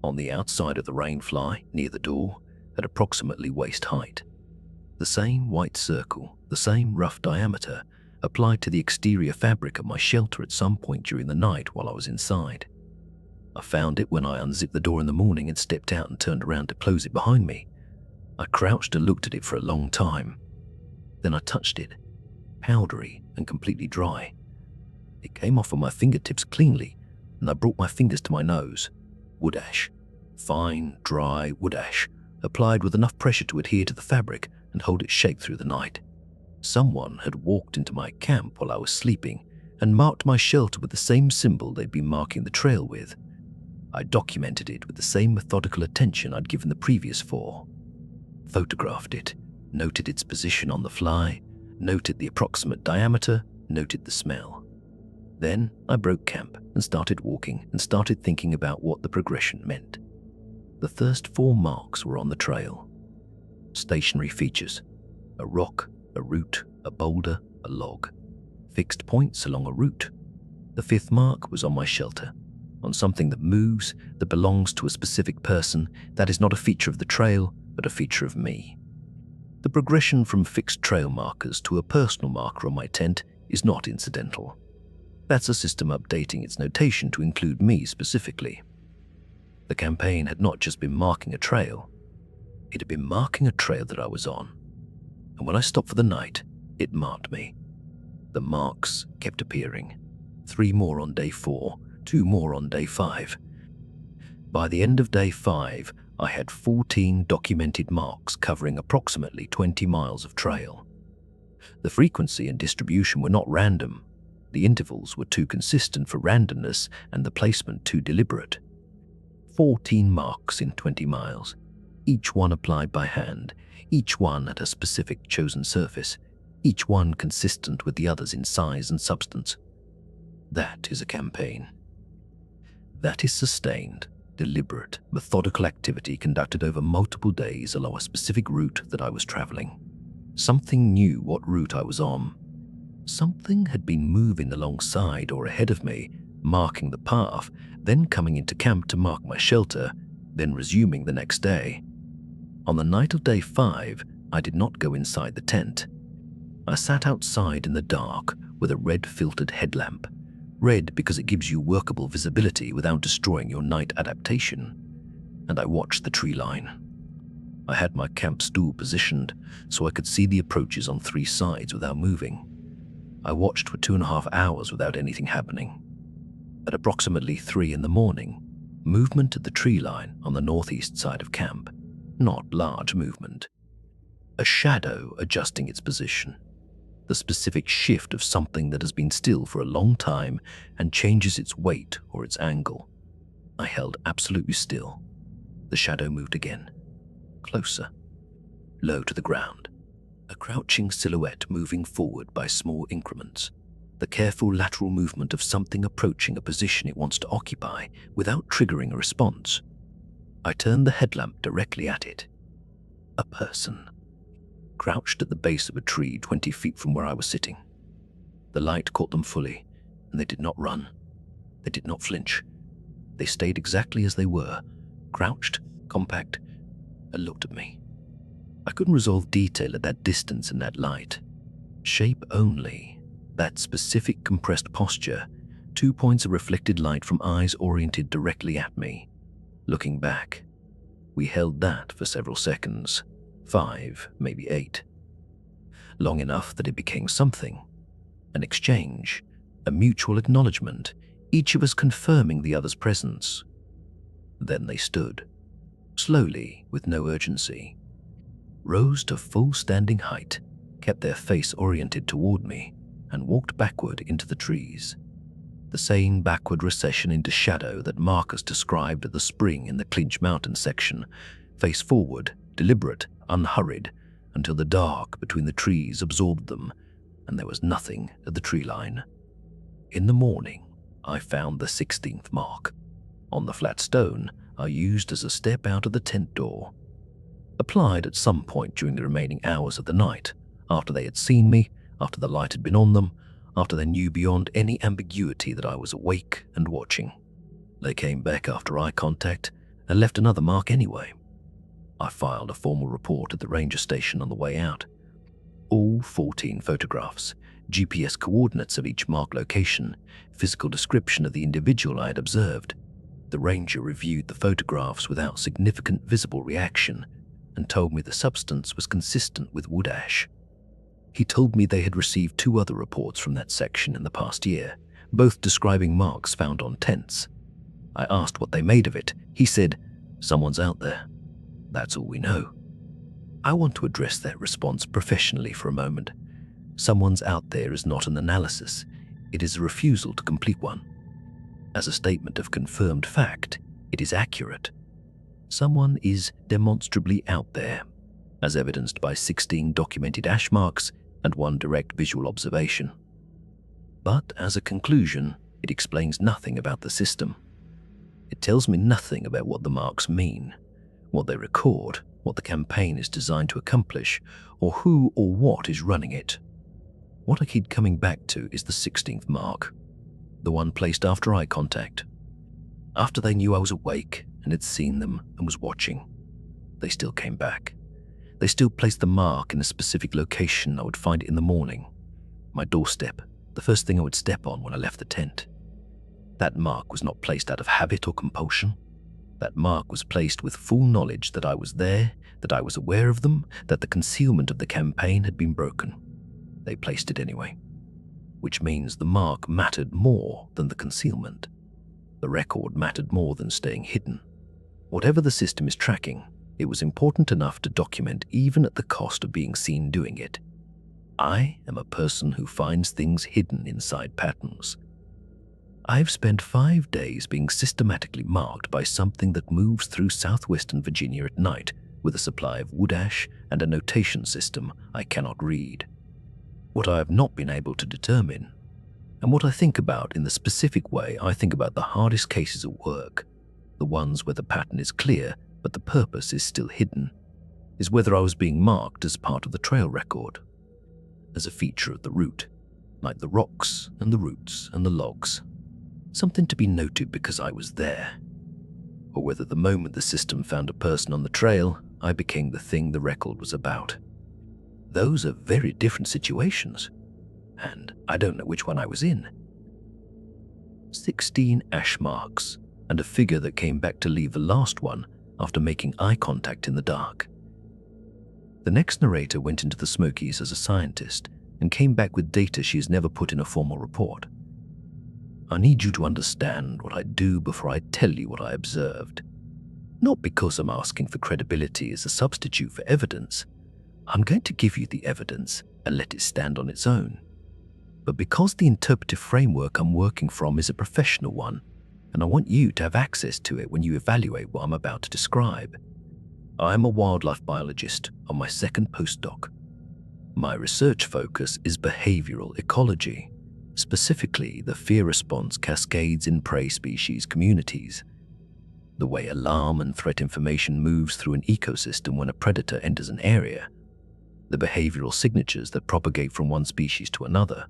on the outside of the rainfly, near the door, at approximately waist height. The same white circle, the same rough diameter, applied to the exterior fabric of my shelter at some point during the night while I was inside. I found it when I unzipped the door in the morning and stepped out and turned around to close it behind me. I crouched and looked at it for a long time. Then I touched it, powdery and completely dry. It came off of my fingertips cleanly, and I brought my fingers to my nose. Wood ash. Fine, dry wood ash, applied with enough pressure to adhere to the fabric and hold it shake through the night. Someone had walked into my camp while I was sleeping and marked my shelter with the same symbol they'd been marking the trail with. I documented it with the same methodical attention I'd given the previous 4. Photographed it, noted its position on the fly, noted the approximate diameter, noted the smell. Then I broke camp and started walking and started thinking about what the progression meant. The first 4 marks were on the trail. Stationary features: a rock, a root, a boulder, a log. Fixed points along a route. The 5th mark was on my shelter, on something that moves, that belongs to a specific person, that is not a feature of the trail, but a feature of me. The progression from fixed trail markers to a personal marker on my tent is not incidental. That's a system updating its notation to include me specifically. The campaign had not just been marking a trail, it had been marking a trail that I was on. And when I stopped for the night, it marked me. The marks kept appearing. 3 more on day 4, 2 more on day 5. By the end of day 5, I had 14 documented marks covering approximately 20 miles of trail. The frequency and distribution were not random. The intervals were too consistent for randomness and the placement too deliberate. 14 marks in 20 miles, each one applied by hand, each one at a specific chosen surface, each one consistent with the others in size and substance. That is a campaign. That is sustained, deliberate, methodical activity conducted over multiple days along a specific route that I was traveling. Something knew what route I was on. Something had been moving alongside or ahead of me, marking the path, then coming into camp to mark my shelter, then resuming the next day. On the night of day 5, I did not go inside the tent. I sat outside in the dark with a red filtered headlamp. Red because it gives you workable visibility without destroying your night adaptation. And I watched the tree line. I had my camp stool positioned so I could see the approaches on 3 sides without moving. I watched for 2.5 hours without anything happening. At approximately 3 in the morning, movement at the tree line on the northeast side of camp. Not large movement. A shadow adjusting its position. The specific shift of something that has been still for a long time and changes its weight or its angle. I held absolutely still. The shadow moved again. Closer. Low to the ground. A crouching silhouette moving forward by small increments. The careful lateral movement of something approaching a position it wants to occupy without triggering a response. I turned the headlamp directly at it. A person. Crouched at the base of a tree 20 feet from where I was sitting. The light caught them fully, and they did not run. They did not flinch. They stayed exactly as they were, crouched, compact, and looked at me. I couldn't resolve detail at that distance and that light. Shape only, that specific compressed posture, 2 points of reflected light from eyes oriented directly at me. Looking back, we held that for several seconds. 5, maybe 8. Long enough that it became something. An exchange, a mutual acknowledgement, each of us confirming the other's presence. Then they stood, slowly, with no urgency. Rose to full standing height, kept their face oriented toward me, and walked backward into the trees. The same backward recession into shadow that Marcus described at the spring in the Clinch Mountain section, face forward, deliberate, unhurried, until the dark between the trees absorbed them, and there was nothing at the tree line. In the morning, I found the 16th mark, on the flat stone I used as a step out of the tent door. Applied at some point during the remaining hours of the night, after they had seen me, after the light had been on them, after they knew beyond any ambiguity that I was awake and watching. They came back after eye contact and left another mark anyway. I filed a formal report at the ranger station on the way out. All 14 photographs, GPS coordinates of each marked location, physical description of the individual I had observed. The ranger reviewed the photographs without significant visible reaction and told me the substance was consistent with wood ash. He told me they had received 2 other reports from that section in the past year, both describing marks found on tents. I asked what they made of it. He said, "Someone's out there. That's all we know." I want to address that response professionally for a moment. Someone's out there is not an analysis. It is a refusal to complete one. As a statement of confirmed fact, it is accurate. Someone is demonstrably out there, as evidenced by 16 documented ash marks and 1 direct visual observation. But as a conclusion, it explains nothing about the system. It tells me nothing about what the marks mean, what they record, what the campaign is designed to accomplish, or who or what is running it. What I keep coming back to is the 16th mark, the one placed after eye contact. After they knew I was awake and had seen them and was watching, they still came back. They still placed the mark in a specific location I would find it in the morning, my doorstep, the first thing I would step on when I left the tent. That mark was not placed out of habit or compulsion. That mark was placed with full knowledge that I was there, that I was aware of them, that the concealment of the campaign had been broken. They placed it anyway, which means the mark mattered more than the concealment. The record mattered more than staying hidden. Whatever the system is tracking, it was important enough to document even at the cost of being seen doing it. I am a person who finds things hidden inside patterns. I've spent 5 days being systematically marked by something that moves through southwestern Virginia at night with a supply of wood ash and a notation system I cannot read. What I have not been able to determine, and what I think about in the specific way I think about the hardest cases at work, the ones where the pattern is clear but the purpose is still hidden, is whether I was being marked as part of the trail record, as a feature of the route, like the rocks and the roots and the logs, something to be noted because I was there, or whether the moment the system found a person on the trail, I became the thing the record was about. Those are very different situations, and I don't know which one I was in. 16 ash marks, and a figure that came back to leave the last one after making eye contact in the dark. The next narrator went into the Smokies as a scientist and came back with data she has never put in a formal report. I need you to understand what I do before I tell you what I observed. Not because I'm asking for credibility as a substitute for evidence. I'm going to give you the evidence and let it stand on its own. But because the interpretive framework I'm working from is a professional one, and I want you to have access to it when you evaluate what I'm about to describe. I am a wildlife biologist on my second postdoc. My research focus is behavioral ecology, specifically the fear response cascades in prey species communities, the way alarm and threat information moves through an ecosystem when a predator enters an area, the behavioral signatures that propagate from one species to another,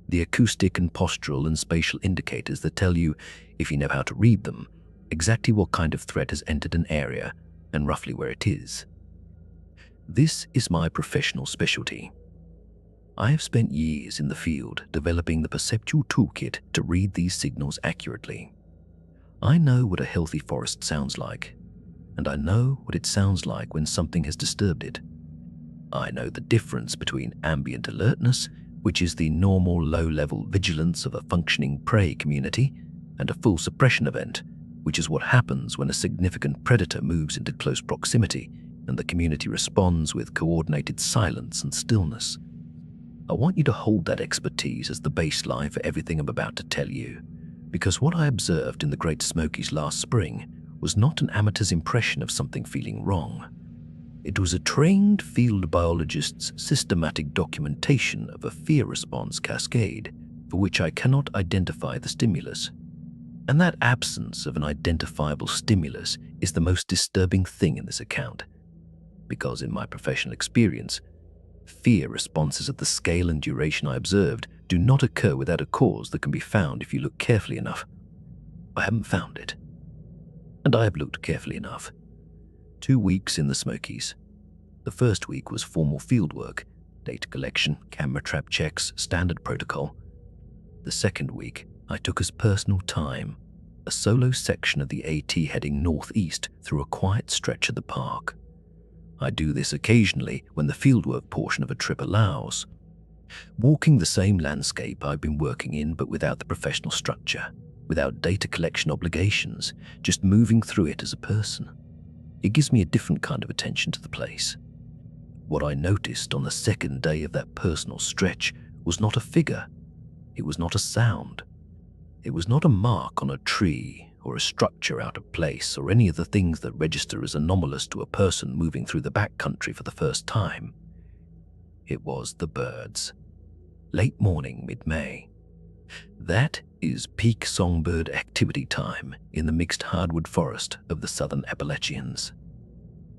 the acoustic and postural and spatial indicators that tell you, if you know how to read them, exactly what kind of threat has entered an area and roughly where it is. This is my professional specialty. I have spent years in the field developing the perceptual toolkit to read these signals accurately. I know what a healthy forest sounds like, and I know what it sounds like when something has disturbed it. I know the difference between ambient alertness, which is the normal low-level vigilance of a functioning prey community, and a full suppression event, which is what happens when a significant predator moves into close proximity and the community responds with coordinated silence and stillness. I want you to hold that expertise as the baseline for everything I'm about to tell you, because what I observed in the Great Smokies last spring was not an amateur's impression of something feeling wrong. It was a trained field biologist's systematic documentation of a fear response cascade for which I cannot identify the stimulus. And that absence of an identifiable stimulus is the most disturbing thing in this account, because in my professional experience, fear responses at the scale and duration I observed do not occur without a cause that can be found if you look carefully enough. I haven't found it, and I have looked carefully enough. 2 weeks in the Smokies. The first week was formal fieldwork, data collection, camera trap checks, standard protocol. The second week, I took as personal time, a solo section of the AT heading northeast through a quiet stretch of the park. I do this occasionally when the fieldwork portion of a trip allows. Walking the same landscape I've been working in but without the professional structure, without data collection obligations, just moving through it as a person. It gives me a different kind of attention to the place. What I noticed on the second day of that personal stretch was not a figure, It was not a sound. It was not a mark on a tree or a structure out of place or any of the things that register as anomalous to a person moving through the backcountry for the first time. It was the birds. Late morning, mid-May. That is peak songbird activity time in the mixed hardwood forest of the southern Appalachians.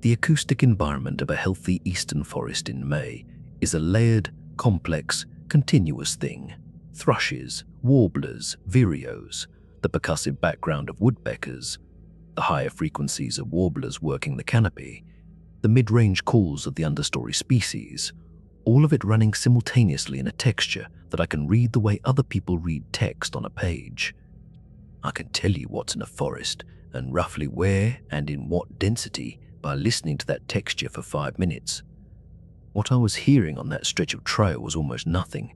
The acoustic environment of a healthy eastern forest in May is a layered, complex, continuous thing. Thrushes, warblers, vireos, the percussive background of woodpeckers, the higher frequencies of warblers working the canopy, the mid-range calls of the understory species, all of it running simultaneously in a texture that I can read the way other people read text on a page. I can tell you what's in a forest and roughly where and in what density by listening to that texture for 5 minutes. What I was hearing on that stretch of trail was almost nothing.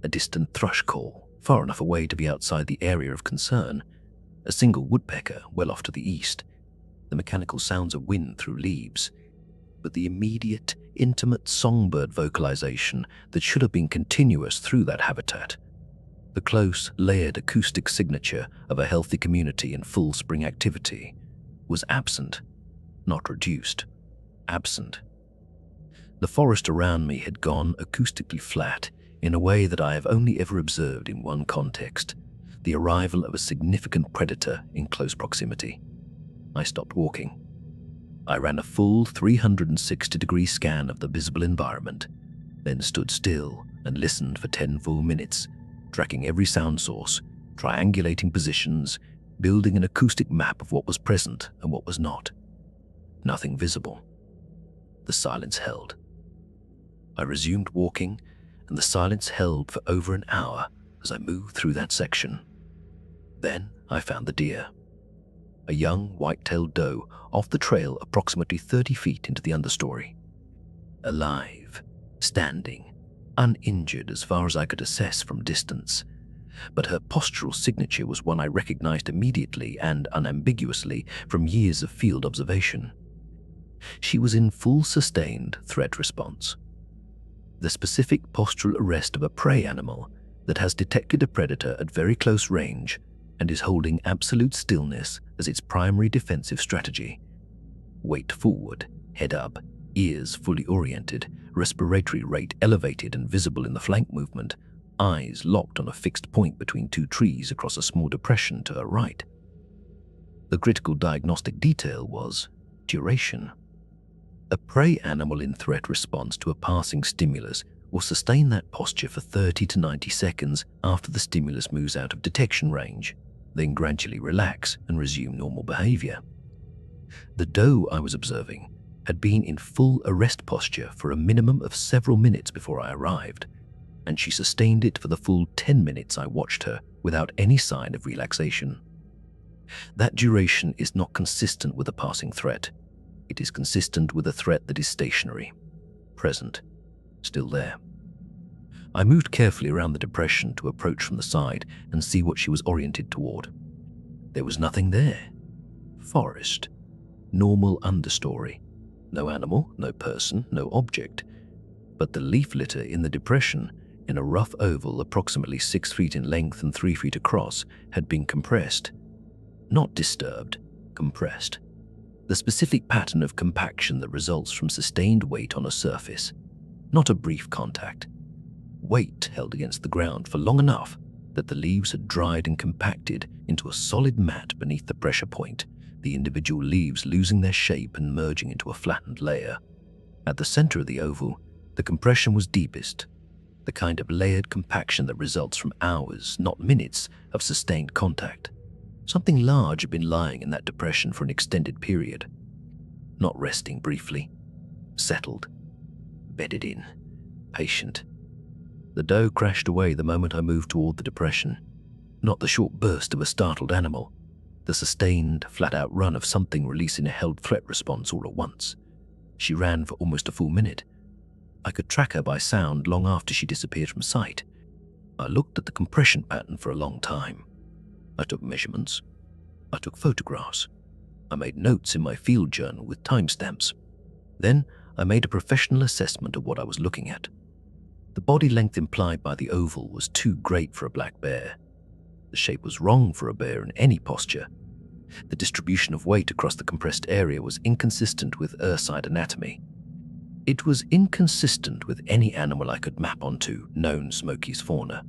A distant thrush call, far enough away to be outside the area of concern, a single woodpecker well off to the east, the mechanical sounds of wind through leaves, but the immediate, intimate songbird vocalization that should have been continuous through that habitat, the close, layered acoustic signature of a healthy community in full spring activity, was absent, not reduced, absent. The forest around me had gone acoustically flat in a way that I have only ever observed in one context, the arrival of a significant predator in close proximity. I stopped walking. I ran a full 360-degree scan of the visible environment, then stood still and listened for 10 full minutes, tracking every sound source, triangulating positions, building an acoustic map of what was present and what was not. Nothing visible. The silence held. I resumed walking, and the silence held for over an hour as I moved through that section. Then I found the deer. A young white-tailed doe off the trail approximately 30 feet into the understory. Alive, standing, uninjured as far as I could assess from distance, but her postural signature was one I recognized immediately and unambiguously from years of field observation. She was in full sustained threat response. The specific postural arrest of a prey animal that has detected a predator at very close range and is holding absolute stillness as its primary defensive strategy. Weight forward, head up, ears fully oriented, respiratory rate elevated and visible in the flank movement, eyes locked on a fixed point between 2 trees across a small depression to her right. The critical diagnostic detail was duration. A prey animal in threat response to a passing stimulus will sustain that posture for 30 to 90 seconds after the stimulus moves out of detection range, then gradually relax and resume normal behavior. The doe I was observing had been in full arrest posture for a minimum of several minutes before I arrived, and she sustained it for the full 10 minutes I watched her without any sign of relaxation. That duration is not consistent with a passing threat. It is consistent with a threat that is stationary, present, still there. I moved carefully around the depression to approach from the side and see what she was oriented toward. There was nothing there. Forest. Normal understory. No animal, no person, no object. But the leaf litter in the depression, in a rough oval approximately 6 feet in length and 3 feet across, had been compressed. Not disturbed, compressed. The specific pattern of compaction that results from sustained weight on a surface, not a brief contact. Weight held against the ground for long enough that the leaves had dried and compacted into a solid mat beneath the pressure point, the individual leaves losing their shape and merging into a flattened layer. At the center of the oval, the compression was deepest, the kind of layered compaction that results from hours, not minutes, of sustained contact. Something large had been lying in that depression for an extended period, not resting briefly, settled, bedded in, patient. The doe crashed away the moment I moved toward the depression, not the short burst of a startled animal, the sustained, flat-out run of something releasing a held threat response all at once. She ran for almost a full minute. I could track her by sound long after she disappeared from sight. I looked at the compression pattern for a long time. I took measurements. I took photographs. I made notes in my field journal with timestamps. Then I made a professional assessment of what I was looking at. The body length implied by the oval was too great for a black bear. The shape was wrong for a bear in any posture. The distribution of weight across the compressed area was inconsistent with earthside anatomy. It was inconsistent with any animal I could map onto known Smokies fauna.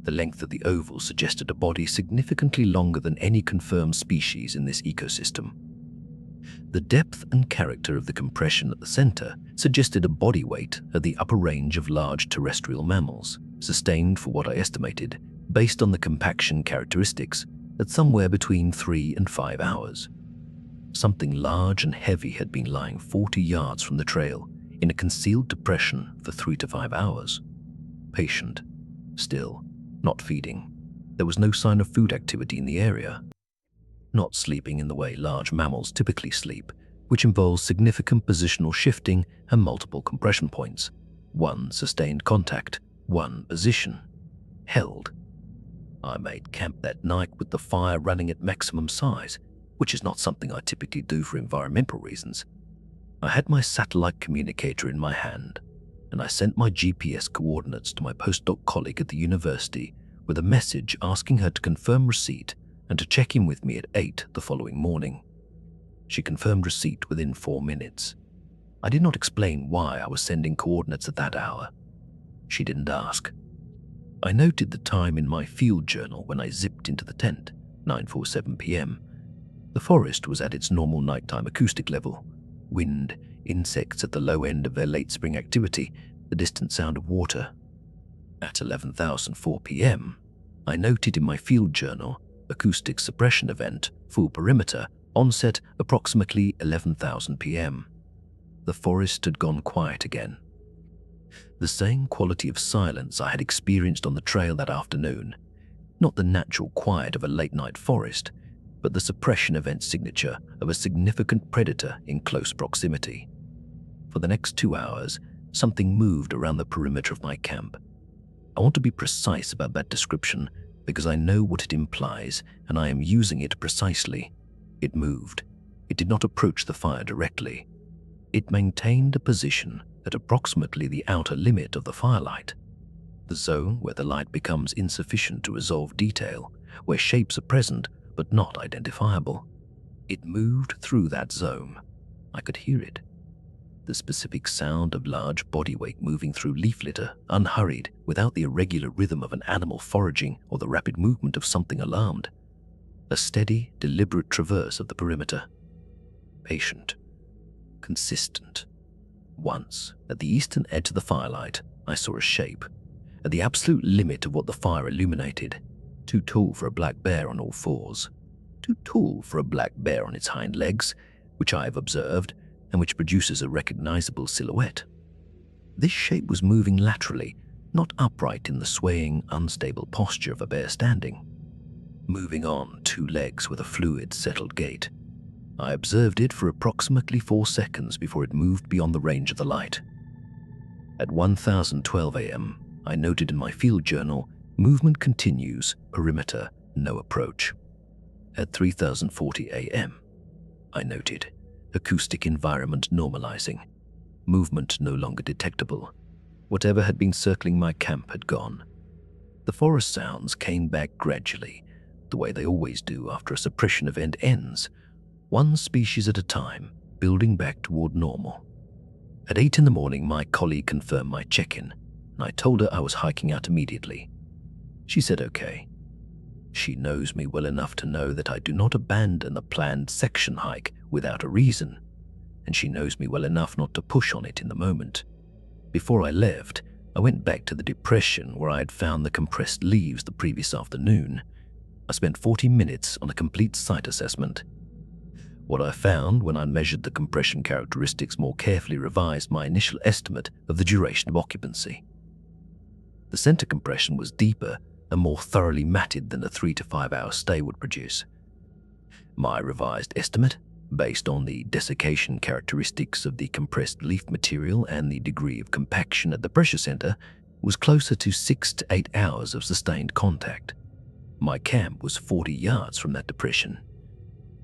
The length of the oval suggested a body significantly longer than any confirmed species in this ecosystem. The depth and character of the compression at the center suggested a body weight at the upper range of large terrestrial mammals, sustained for what I estimated, based on the compaction characteristics, at somewhere between 3 and 5 hours. Something large and heavy had been lying 40 yards from the trail in a concealed depression for 3 to 5 hours. Patient, still, not feeding. There was no sign of food activity in the area. Not sleeping in the way large mammals typically sleep, which involves significant positional shifting and multiple compression points. One sustained contact, one position. Held. I made camp that night with the fire running at maximum size, which is not something I typically do for environmental reasons. I had my satellite communicator in my hand, and I sent my GPS coordinates to my postdoc colleague at the university with a message asking her to confirm receipt and to check in with me at 8 the following morning. She confirmed receipt within 4 minutes. I did not explain why I was sending coordinates at that hour. She didn't ask. I noted the time in my field journal when I zipped into the tent, 9:47 p.m. The forest was at its normal nighttime acoustic level. Wind, insects at the low end of their late spring activity, the distant sound of water. At 11:04 p.m., I noted in my field journal, acoustic suppression event, full perimeter, onset approximately 11,000 p.m. The forest had gone quiet again. The same quality of silence I had experienced on the trail that afternoon, not the natural quiet of a late-night forest, but the suppression event signature of a significant predator in close proximity. For the next 2 hours, something moved around the perimeter of my camp. I want to be precise about that description because I know what it implies and I am using it precisely. It moved. It did not approach the fire directly. It maintained a position at approximately the outer limit of the firelight, the zone where the light becomes insufficient to resolve detail, where shapes are present but not identifiable. It moved through that zone. I could hear it. The specific sound of large body weight moving through leaf litter, unhurried, without the irregular rhythm of an animal foraging or the rapid movement of something alarmed. A steady, deliberate traverse of the perimeter. Patient. Consistent. Once, at the eastern edge of the firelight, I saw a shape, at the absolute limit of what the fire illuminated, too tall for a black bear on all fours, too tall for a black bear on its hind legs, which I have observed, and which produces a recognizable silhouette. This shape was moving laterally, not upright in the swaying, unstable posture of a bear standing. Moving on 2 legs with a fluid, settled gait. I observed it for approximately 4 seconds before it moved beyond the range of the light. At 1012 a.m., I noted in my field journal, movement continues, perimeter, no approach. At 3040 a.m., I noted, acoustic environment normalizing, movement no longer detectable. Whatever had been circling my camp had gone. The forest sounds came back gradually, the way they always do after a suppression event ends, one species at a time, building back toward normal. At 8 in the morning, my colleague confirmed my check-in, and I told her I was hiking out immediately. She said okay. She knows me well enough to know that I do not abandon a planned section hike without a reason, and she knows me well enough not to push on it in the moment. Before I left, I went back to the depression where I had found the compressed leaves the previous afternoon. I spent 40 minutes on a complete site assessment. What I found when I measured the compression characteristics more carefully revised my initial estimate of the duration of occupancy. The center compression was deeper and more thoroughly matted than a 3 to 5 hour stay would produce. My revised estimate, based on the desiccation characteristics of the compressed leaf material and the degree of compaction at the pressure center, was closer to 6 to 8 hours of sustained contact. My camp was 40 yards from that depression.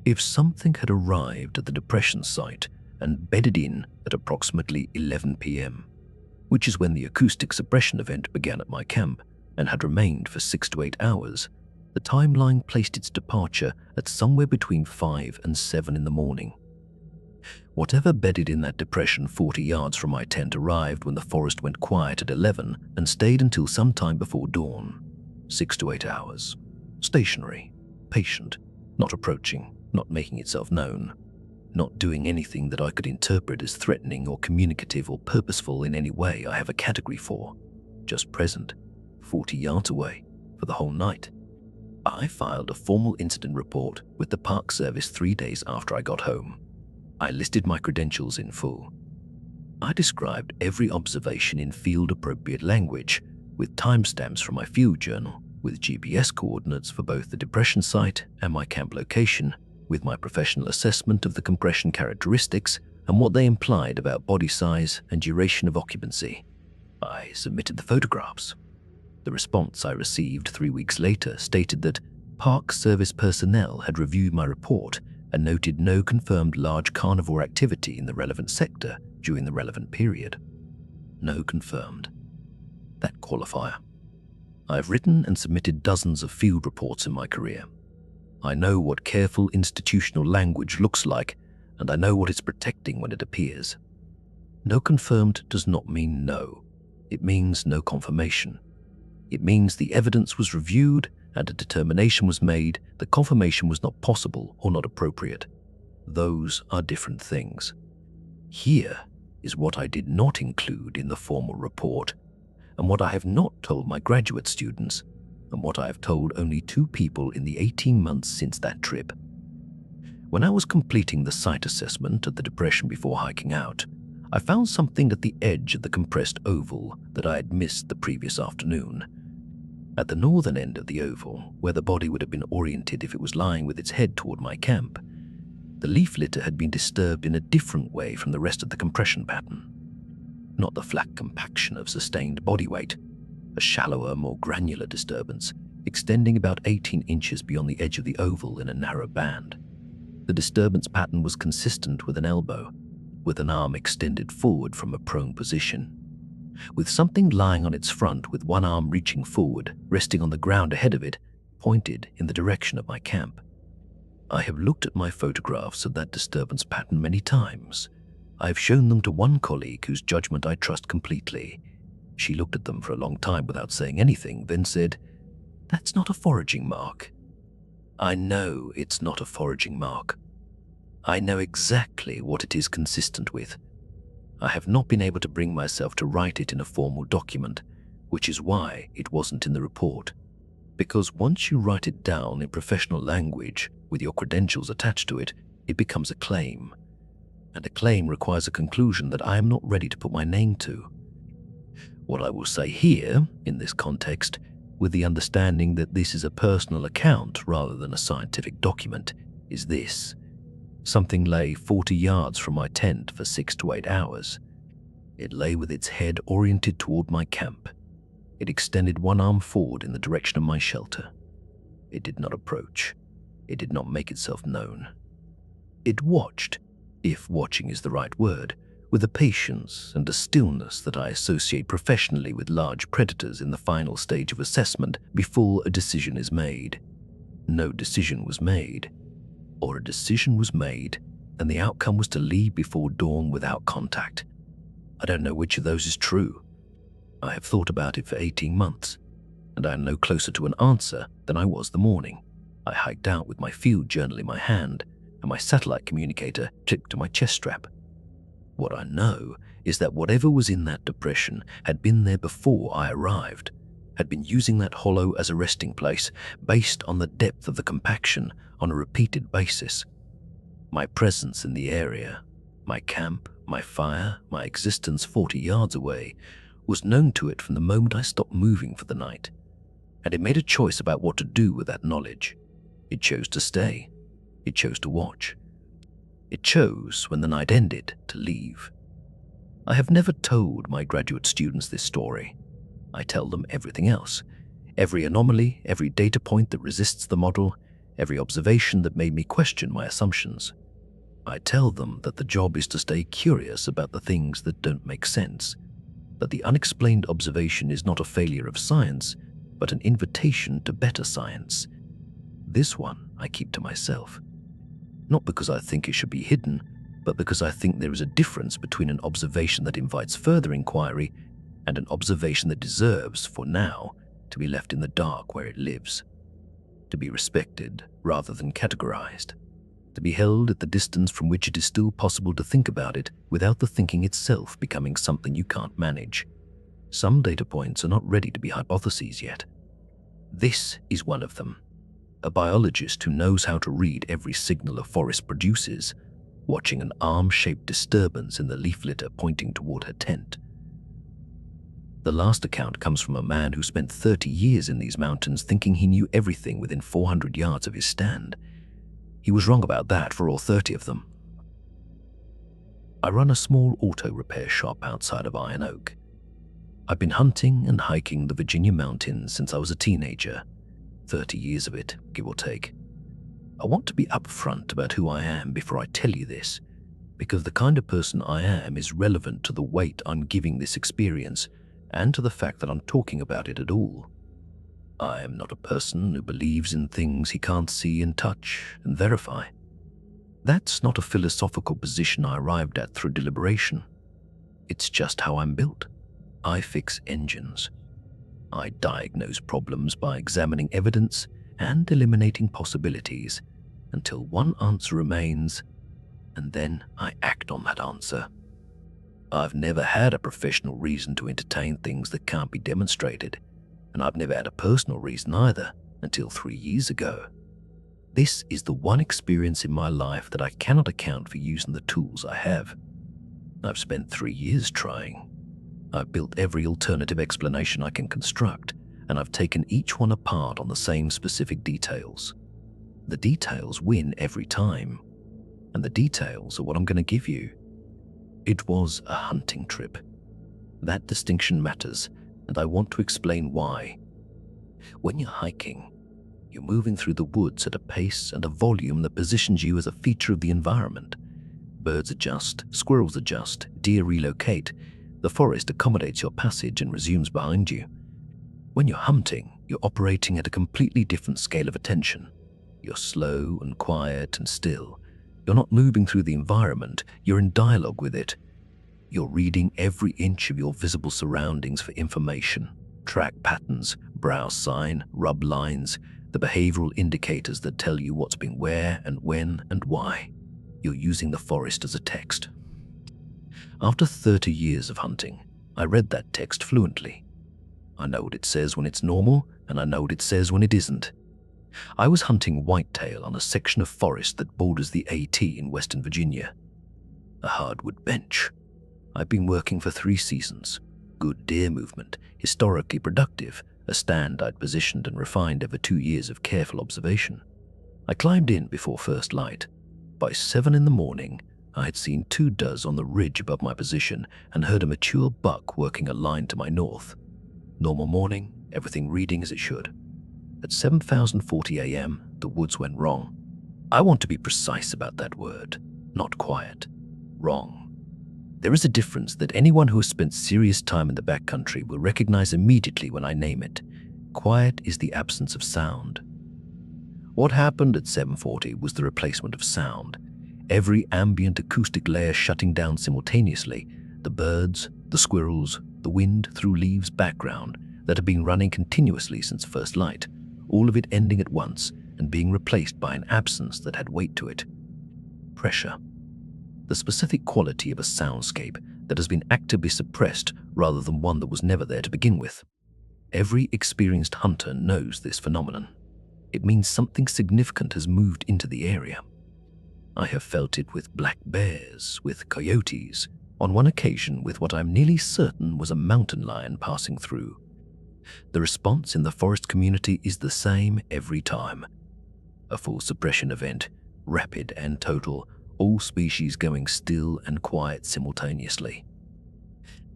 If something had arrived at the depression site and bedded in at approximately 11 p.m., which is when the acoustic suppression event began at my camp and had remained for 6 to 8 hours, the timeline placed its departure at somewhere between 5 and 7 in the morning. Whatever bedded in that depression 40 yards from my tent arrived when the forest went quiet at 11 and stayed until sometime before dawn. 6 to 8 hours. Stationary, patient, not approaching, not making itself known, not doing anything that I could interpret as threatening or communicative or purposeful in any way I have a category for. Just present, 40 yards away, for the whole night. I filed a formal incident report with the Park Service 3 days after I got home. I listed my credentials in full. I described every observation in field-appropriate language, with timestamps from my field journal, with GPS coordinates for both the depression site and my camp location, with my professional assessment of the compression characteristics and what they implied about body size and duration of occupancy. I submitted the photographs. The response I received 3 weeks later stated that Park Service personnel had reviewed my report and noted no confirmed large carnivore activity in the relevant sector during the relevant period. No confirmed. That qualifier. I've written and submitted dozens of field reports in my career. I know what careful institutional language looks like, and I know what it's protecting when it appears. No confirmed does not mean no. It means no confirmation. It means the evidence was reviewed and a determination was made that confirmation was not possible or not appropriate. Those are different things. Here is what I did not include in the formal report, and what I have not told my graduate students, and what I have told only 2 people in the 18 months since that trip. When I was completing the site assessment at the depression before hiking out, I found something at the edge of the compressed oval that I had missed the previous afternoon. At the northern end of the oval, where the body would have been oriented if it was lying with its head toward my camp, the leaf litter had been disturbed in a different way from the rest of the compression pattern. Not the flat compaction of sustained body weight, a shallower, more granular disturbance, extending about 18 inches beyond the edge of the oval in a narrow band. The disturbance pattern was consistent with an elbow, with an arm extended forward from a prone position, with something lying on its front with one arm reaching forward, resting on the ground ahead of it, pointed in the direction of my camp. I have looked at my photographs of that disturbance pattern many times. I have shown them to one colleague whose judgment I trust completely. She looked at them for a long time without saying anything, then said, "That's not a foraging mark." I know it's not a foraging mark. I know exactly what it is consistent with. I have not been able to bring myself to write it in a formal document, which is why it wasn't in the report. Because once you write it down in professional language with your credentials attached to it, it becomes a claim. And a claim requires a conclusion that I am not ready to put my name to. What I will say here, in this context, with the understanding that this is a personal account rather than a scientific document, is this. Something lay 40 yards from my tent for 6 to 8 hours. It lay with its head oriented toward my camp. It extended one arm forward in the direction of my shelter. It did not approach. It did not make itself known. It watched, if watching is the right word, with a patience and a stillness that I associate professionally with large predators in the final stage of assessment before a decision is made. No decision was made. Or a decision was made, and the outcome was to leave before dawn without contact. I don't know which of those is true. I have thought about it for 18 months, and I am no closer to an answer than I was the morning I hiked out with my field journal in my hand and my satellite communicator clipped to my chest strap. What I know is that whatever was in that depression had been there before I arrived, had been using that hollow as a resting place based on the depth of the compaction on a repeated basis. My presence in the area, my camp, my fire, my existence 40 yards away, was known to it from the moment I stopped moving for the night, and it made a choice about what to do with that knowledge. It chose to stay. It chose to watch. It chose, when the night ended, to leave. I have never told my graduate students this story. I tell them everything else. Every anomaly, every data point that resists the model, every observation that made me question my assumptions. I tell them that the job is to stay curious about the things that don't make sense. that the unexplained observation is not a failure of science, but an invitation to better science. This one I keep to myself. Not because I think it should be hidden, but because I think there is a difference between an observation that invites further inquiry and an observation that deserves, for now, to be left in the dark where it lives, to be respected rather than categorized, to be held at the distance from which it is still possible to think about it without the thinking itself becoming something you can't manage. Some data points are not ready to be hypotheses yet. This is one of them. A biologist who knows how to read every signal a forest produces, watching an arm-shaped disturbance in the leaf litter pointing toward her tent. The last account comes from a man who spent 30 years in these mountains thinking he knew everything within 400 yards of his stand. He was wrong about that for all 30 of them. I run a small auto repair shop outside of Iron Oak. I've been hunting and hiking the Virginia mountains since I was a teenager, 30 years of it, give or take. I want to be upfront about who I am before I tell you this, because the kind of person I am is relevant to the weight I'm giving this experience and to the fact that I'm talking about it at all. I am not a person who believes in things he can't see and touch and verify. That's not a philosophical position I arrived at through deliberation. It's just how I'm built. I fix engines. I diagnose problems by examining evidence and eliminating possibilities until one answer remains, and then I act on that answer. I've never had a professional reason to entertain things that can't be demonstrated, and I've never had a personal reason either until 3 years ago. This is the one experience in my life that I cannot account for using the tools I have. I've spent 3 years trying. I've built every alternative explanation I can construct, and I've taken each one apart on the same specific details. The details win every time, and the details are what I'm going to give you. It was a hunting trip. That distinction matters, and I want to explain why. When you're hiking, you're moving through the woods at a pace and a volume that positions you as a feature of the environment. Birds adjust, squirrels adjust, deer relocate. The forest accommodates your passage and resumes behind you. When you're hunting, you're operating at a completely different scale of attention. You're slow and quiet and still. You're not moving through the environment, you're in dialogue with it. You're reading every inch of your visible surroundings for information, track patterns, browse sign, rub lines, the behavioral indicators that tell you what's been where and when and why. You're using the forest as a text. After 30 years of hunting, I read that text fluently. I know what it says when it's normal, and I know what it says when it isn't. I was hunting whitetail on a section of forest that borders the AT in Western Virginia. A hardwood bench. I've been working for 3 seasons. Good deer movement, historically productive, a stand I'd positioned and refined over 2 years of careful observation. I climbed in before first light. By 7 in the morning, I had seen 2 does on the ridge above my position and heard a mature buck working a line to my north. Normal morning, everything reading as it should. At 7:40 a.m., the woods went wrong. I want to be precise about that word, not quiet. Wrong. There is a difference that anyone who has spent serious time in the backcountry will recognize immediately when I name it. Quiet is the absence of sound. What happened at 7:40 was the replacement of sound. Every ambient acoustic layer shutting down simultaneously, the birds, the squirrels, the wind through leaves background that had been running continuously since first light, all of it ending at once and being replaced by an absence that had weight to it. Pressure. The specific quality of a soundscape that has been actively suppressed rather than one that was never there to begin with. Every experienced hunter knows this phenomenon. It means something significant has moved into the area. I have felt it with black bears, with coyotes, on one occasion with what I'm nearly certain was a mountain lion passing through. The response in the forest community is the same every time. A full suppression event, rapid and total, all species going still and quiet simultaneously.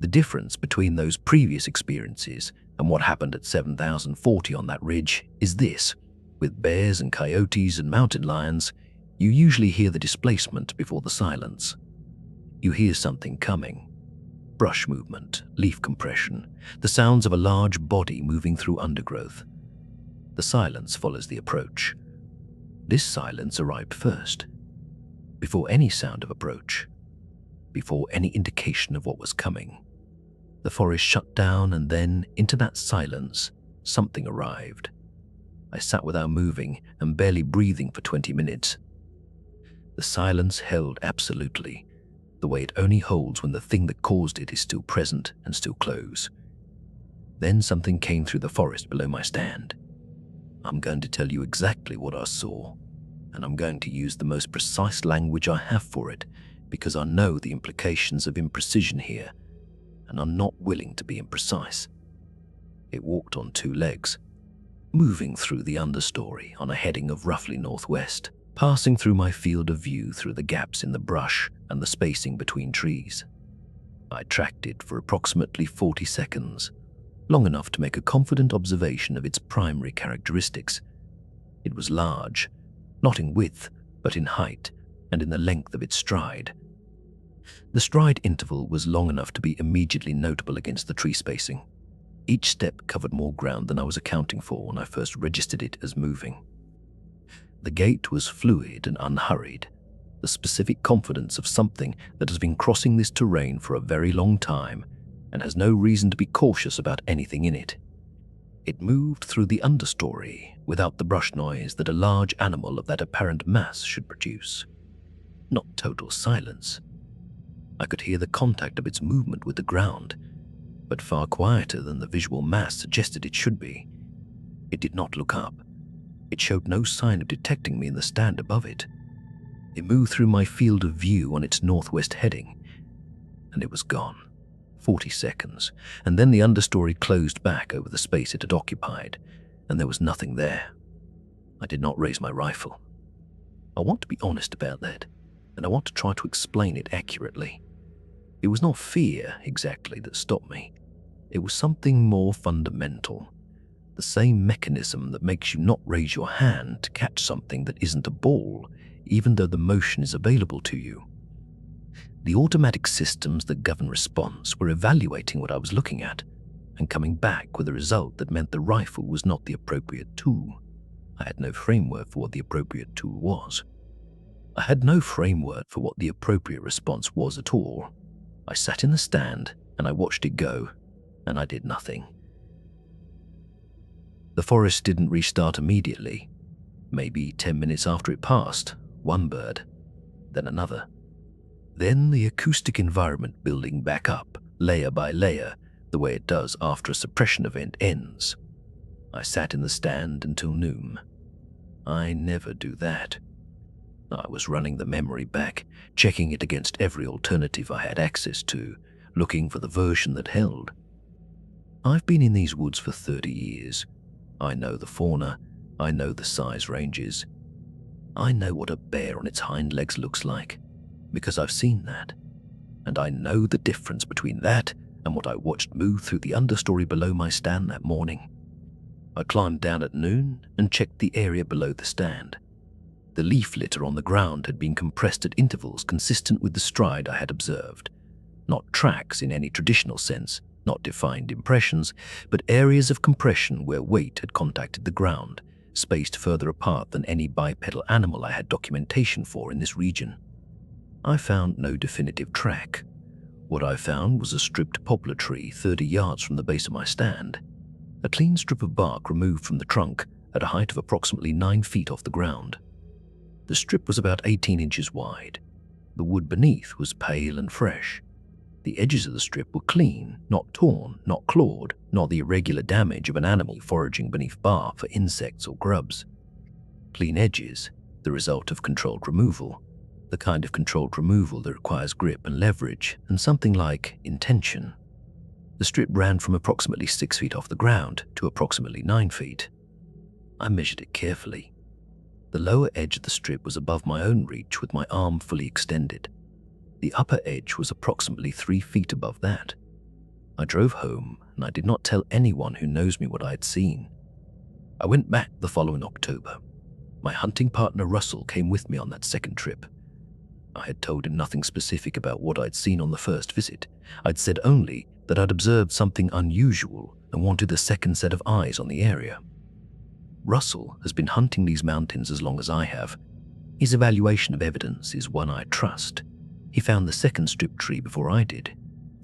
The difference between those previous experiences and what happened at 7,040 on that ridge is this. With bears and coyotes and mountain lions, you usually hear the displacement before the silence. You hear something coming. brush movement, leaf compression, the sounds of a large body moving through undergrowth. The silence follows the approach. This silence arrived first, before any sound of approach, before any indication of what was coming. The forest shut down, and then, into that silence, something arrived. I sat without moving and barely breathing for 20 minutes. The silence held absolutely, the way it only holds when the thing that caused it is still present and still close. Then something came through the forest below my stand. I'm going to tell you exactly what I saw, and I'm going to use the most precise language I have for it, because I know the implications of imprecision here, and I'm not willing to be imprecise. It walked on 2 legs, moving through the understory on a heading of roughly northwest, passing through my field of view through the gaps in the brush and the spacing between trees. I tracked it for approximately 40 seconds, long enough to make a confident observation of its primary characteristics. It was large, not in width, but in height and in the length of its stride. The stride interval was long enough to be immediately notable against the tree spacing. Each step covered more ground than I was accounting for when I first registered it as moving. The gait was fluid and unhurried, the specific confidence of something that has been crossing this terrain for a very long time and has no reason to be cautious about anything in it. It moved through the understory without the brush noise that a large animal of that apparent mass should produce. Not total silence. I could hear the contact of its movement with the ground, but far quieter than the visual mass suggested it should be. It did not look up. It showed no sign of detecting me in the stand above it. It moved through my field of view on its northwest heading, and it was gone. 40 seconds, and then the understory closed back over the space it had occupied, and there was nothing there. I did not raise my rifle. I want to be honest about that, and I want to try to explain it accurately. It was not fear exactly that stopped me. It was something more fundamental. The same mechanism that makes you not raise your hand to catch something that isn't a ball, even though the motion is available to you. The automatic systems that govern response were evaluating what I was looking at and coming back with a result that meant the rifle was not the appropriate tool. I had no framework for what the appropriate tool was. I had no framework for what the appropriate response was at all. I sat in the stand and I watched it go, and I did nothing. The forest didn't restart immediately. Maybe 10 minutes after it passed, one bird, then another. Then the acoustic environment building back up, layer by layer, the way it does after a suppression event ends. I sat in the stand until noon. I never do that. I was running the memory back, checking it against every alternative I had access to, looking for the version that held. I've been in these woods for 30 years. I know the fauna, I know the size ranges. I know what a bear on its hind legs looks like, because I've seen that. And I know the difference between that and what I watched move through the understory below my stand that morning. I climbed down at noon and checked the area below the stand. The leaf litter on the ground had been compressed at intervals consistent with the stride I had observed. Not tracks in any traditional sense, not defined impressions, but areas of compression where weight had contacted the ground, spaced further apart than any bipedal animal I had documentation for in this region. I found no definitive track. What I found was a stripped poplar tree 30 yards from the base of my stand, a clean strip of bark removed from the trunk at a height of approximately 9 feet off the ground. The strip was about 18 inches wide. The wood beneath was pale and fresh. The edges of the strip were clean, not torn, not clawed, not the irregular damage of an animal foraging beneath bark for insects or grubs. Clean edges, the result of controlled removal, the kind of controlled removal that requires grip and leverage and something like intention. The strip ran from approximately 6 feet off the ground to approximately 9 feet. I measured it carefully. The lower edge of the strip was above my own reach with my arm fully extended. The upper edge was approximately 3 feet above that. I drove home and I did not tell anyone who knows me what I had seen. I went back the following October. My hunting partner Russell came with me on that second trip. I had told him nothing specific about what I'd seen on the first visit. I'd said only that I'd observed something unusual and wanted a second set of eyes on the area. Russell has been hunting these mountains as long as I have. His evaluation of evidence is one I trust. He found the second strip tree before I did,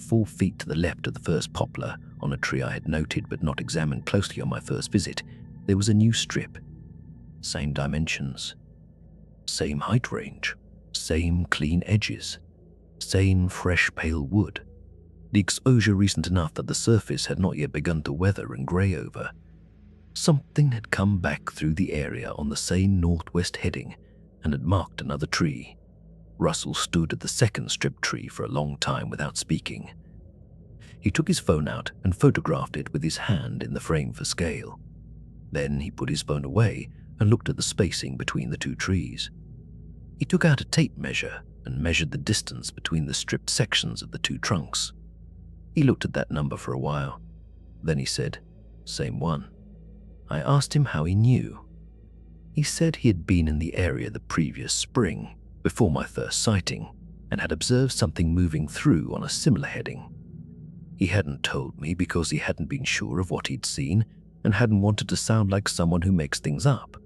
4 feet to the left of the first poplar on a tree I had noted but not examined closely on my first visit. There was a new strip. Same dimensions, same height range, same clean edges, same fresh pale wood. The exposure recent enough that the surface had not yet begun to weather and grey over. Something had come back through the area on the same northwest heading and had marked another tree. Russell stood at the second strip tree for a long time without speaking. He took his phone out and photographed it with his hand in the frame for scale. Then he put his phone away and looked at the spacing between the 2 trees. He took out a tape measure and measured the distance between the stripped sections of the 2 trunks. He looked at that number for a while. Then he said, "Same one." I asked him how he knew. He said he had been in the area the previous spring, before my first sighting, and had observed something moving through on a similar heading. He hadn't told me because he hadn't been sure of what he'd seen and hadn't wanted to sound like someone who makes things up.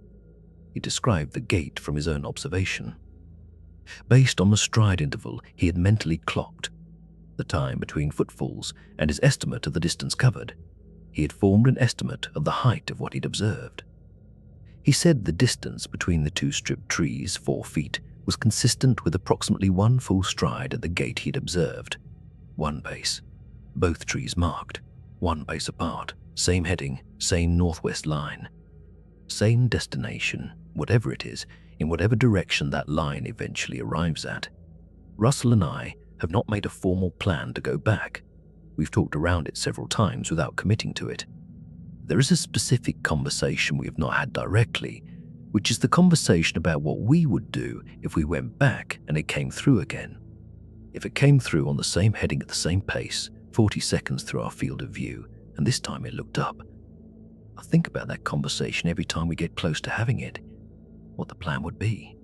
He described the gait from his own observation. Based on the stride interval he had mentally clocked, the time between footfalls and his estimate of the distance covered, he had formed an estimate of the height of what he'd observed. He said the distance between the 2 stripped trees, 4 feet, was consistent with approximately 1 full stride at the gait he'd observed. 1 pace. Both trees marked, 1 pace apart, same heading, same northwest line. Same destination, whatever it is, in whatever direction that line eventually arrives at. Russell and I have not made a formal plan to go back. We've talked around it several times without committing to it. There is a specific conversation we have not had directly, which is the conversation about what we would do if we went back and it came through again. If it came through on the same heading at the same pace, 40 seconds through our field of view, and this time it looked up. I think about that conversation every time we get close to having it, what the plan would be.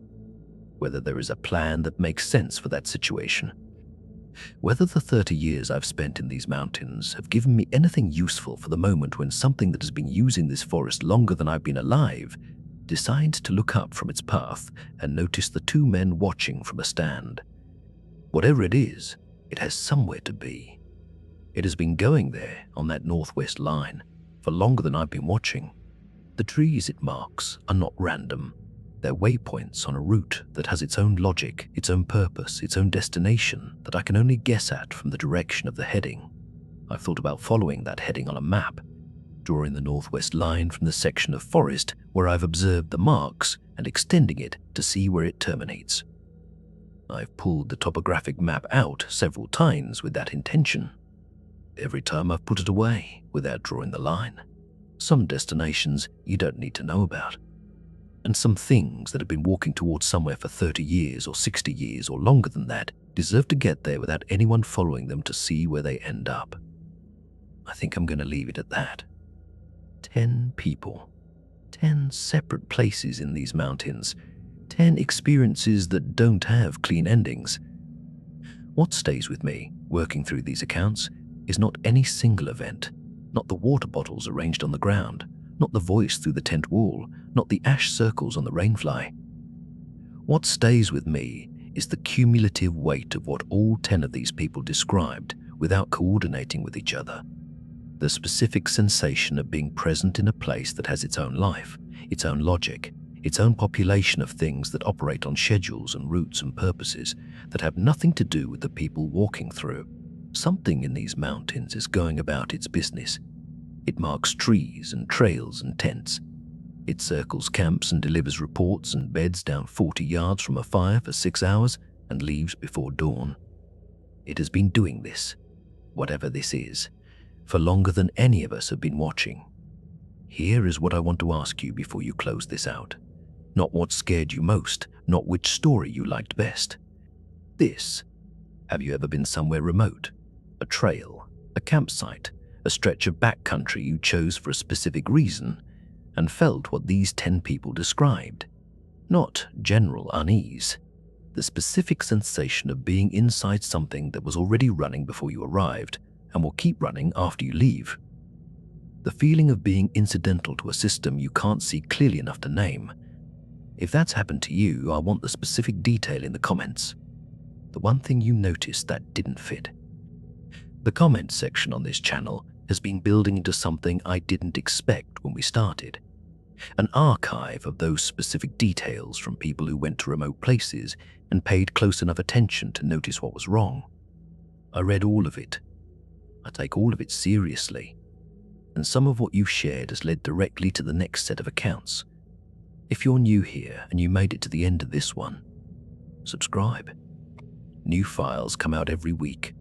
Whether there is a plan that makes sense for that situation. Whether the 30 years I've spent in these mountains have given me anything useful for the moment when something that has been using this forest longer than I've been alive decides to look up from its path and notice the 2 men watching from a stand. Whatever it is, it has somewhere to be. It has been going there on that northwest line for longer than I've been watching. The trees it marks are not random. They're waypoints on a route that has its own logic, its own purpose, its own destination that I can only guess at from the direction of the heading. I've thought about following that heading on a map, drawing the northwest line from the section of forest where I've observed the marks and extending it to see where it terminates. I've pulled the topographic map out several times with that intention. Every time I've put it away without drawing the line. Some destinations you don't need to know about. And some things that have been walking towards somewhere for 30 years or 60 years or longer than that deserve to get there without anyone following them to see where they end up. I think I'm going to leave it at that. 10 people, 10 separate places in these mountains, 10 experiences that don't have clean endings. What stays with me, working through these accounts, is not any single event, not the water bottles arranged on the ground, not the voice through the tent wall, not the ash circles on the rainfly. What stays with me is the cumulative weight of what all 10 of these people described without coordinating with each other. The specific sensation of being present in a place that has its own life, its own logic, its own population of things that operate on schedules and routes and purposes that have nothing to do with the people walking through. Something in these mountains is going about its business. It marks trees and trails and tents. It circles camps and delivers reports and beds down 40 yards from a fire for 6 hours and leaves before dawn. It has been doing this, whatever this is, for longer than any of us have been watching. Here is what I want to ask you before you close this out. Not what scared you most, not which story you liked best. This: have you ever been somewhere remote? A trail, a campsite, a stretch of backcountry you chose for a specific reason, and felt what these 10 people described? Not general unease, The specific sensation of being inside something that was already running before you arrived and will keep running after you leave. The feeling of being incidental to a system you can't see clearly enough to name. If that's happened to you, I want the specific detail in the comments. The one thing you noticed that didn't fit. The comment section on this channel has been building into something I didn't expect when we started. An archive of those specific details from people who went to remote places and paid close enough attention to notice what was wrong. I read all of it. I take all of it seriously. And some of what you've shared has led directly to the next set of accounts. If you're new here and you made it to the end of this one, subscribe. New files come out every week,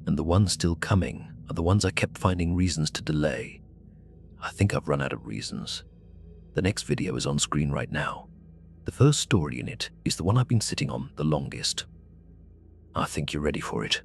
and the ones still coming are the ones I kept finding reasons to delay. I think I've run out of reasons. The next video is on screen right now. The first story in it is the one I've been sitting on the longest. I think you're ready for it.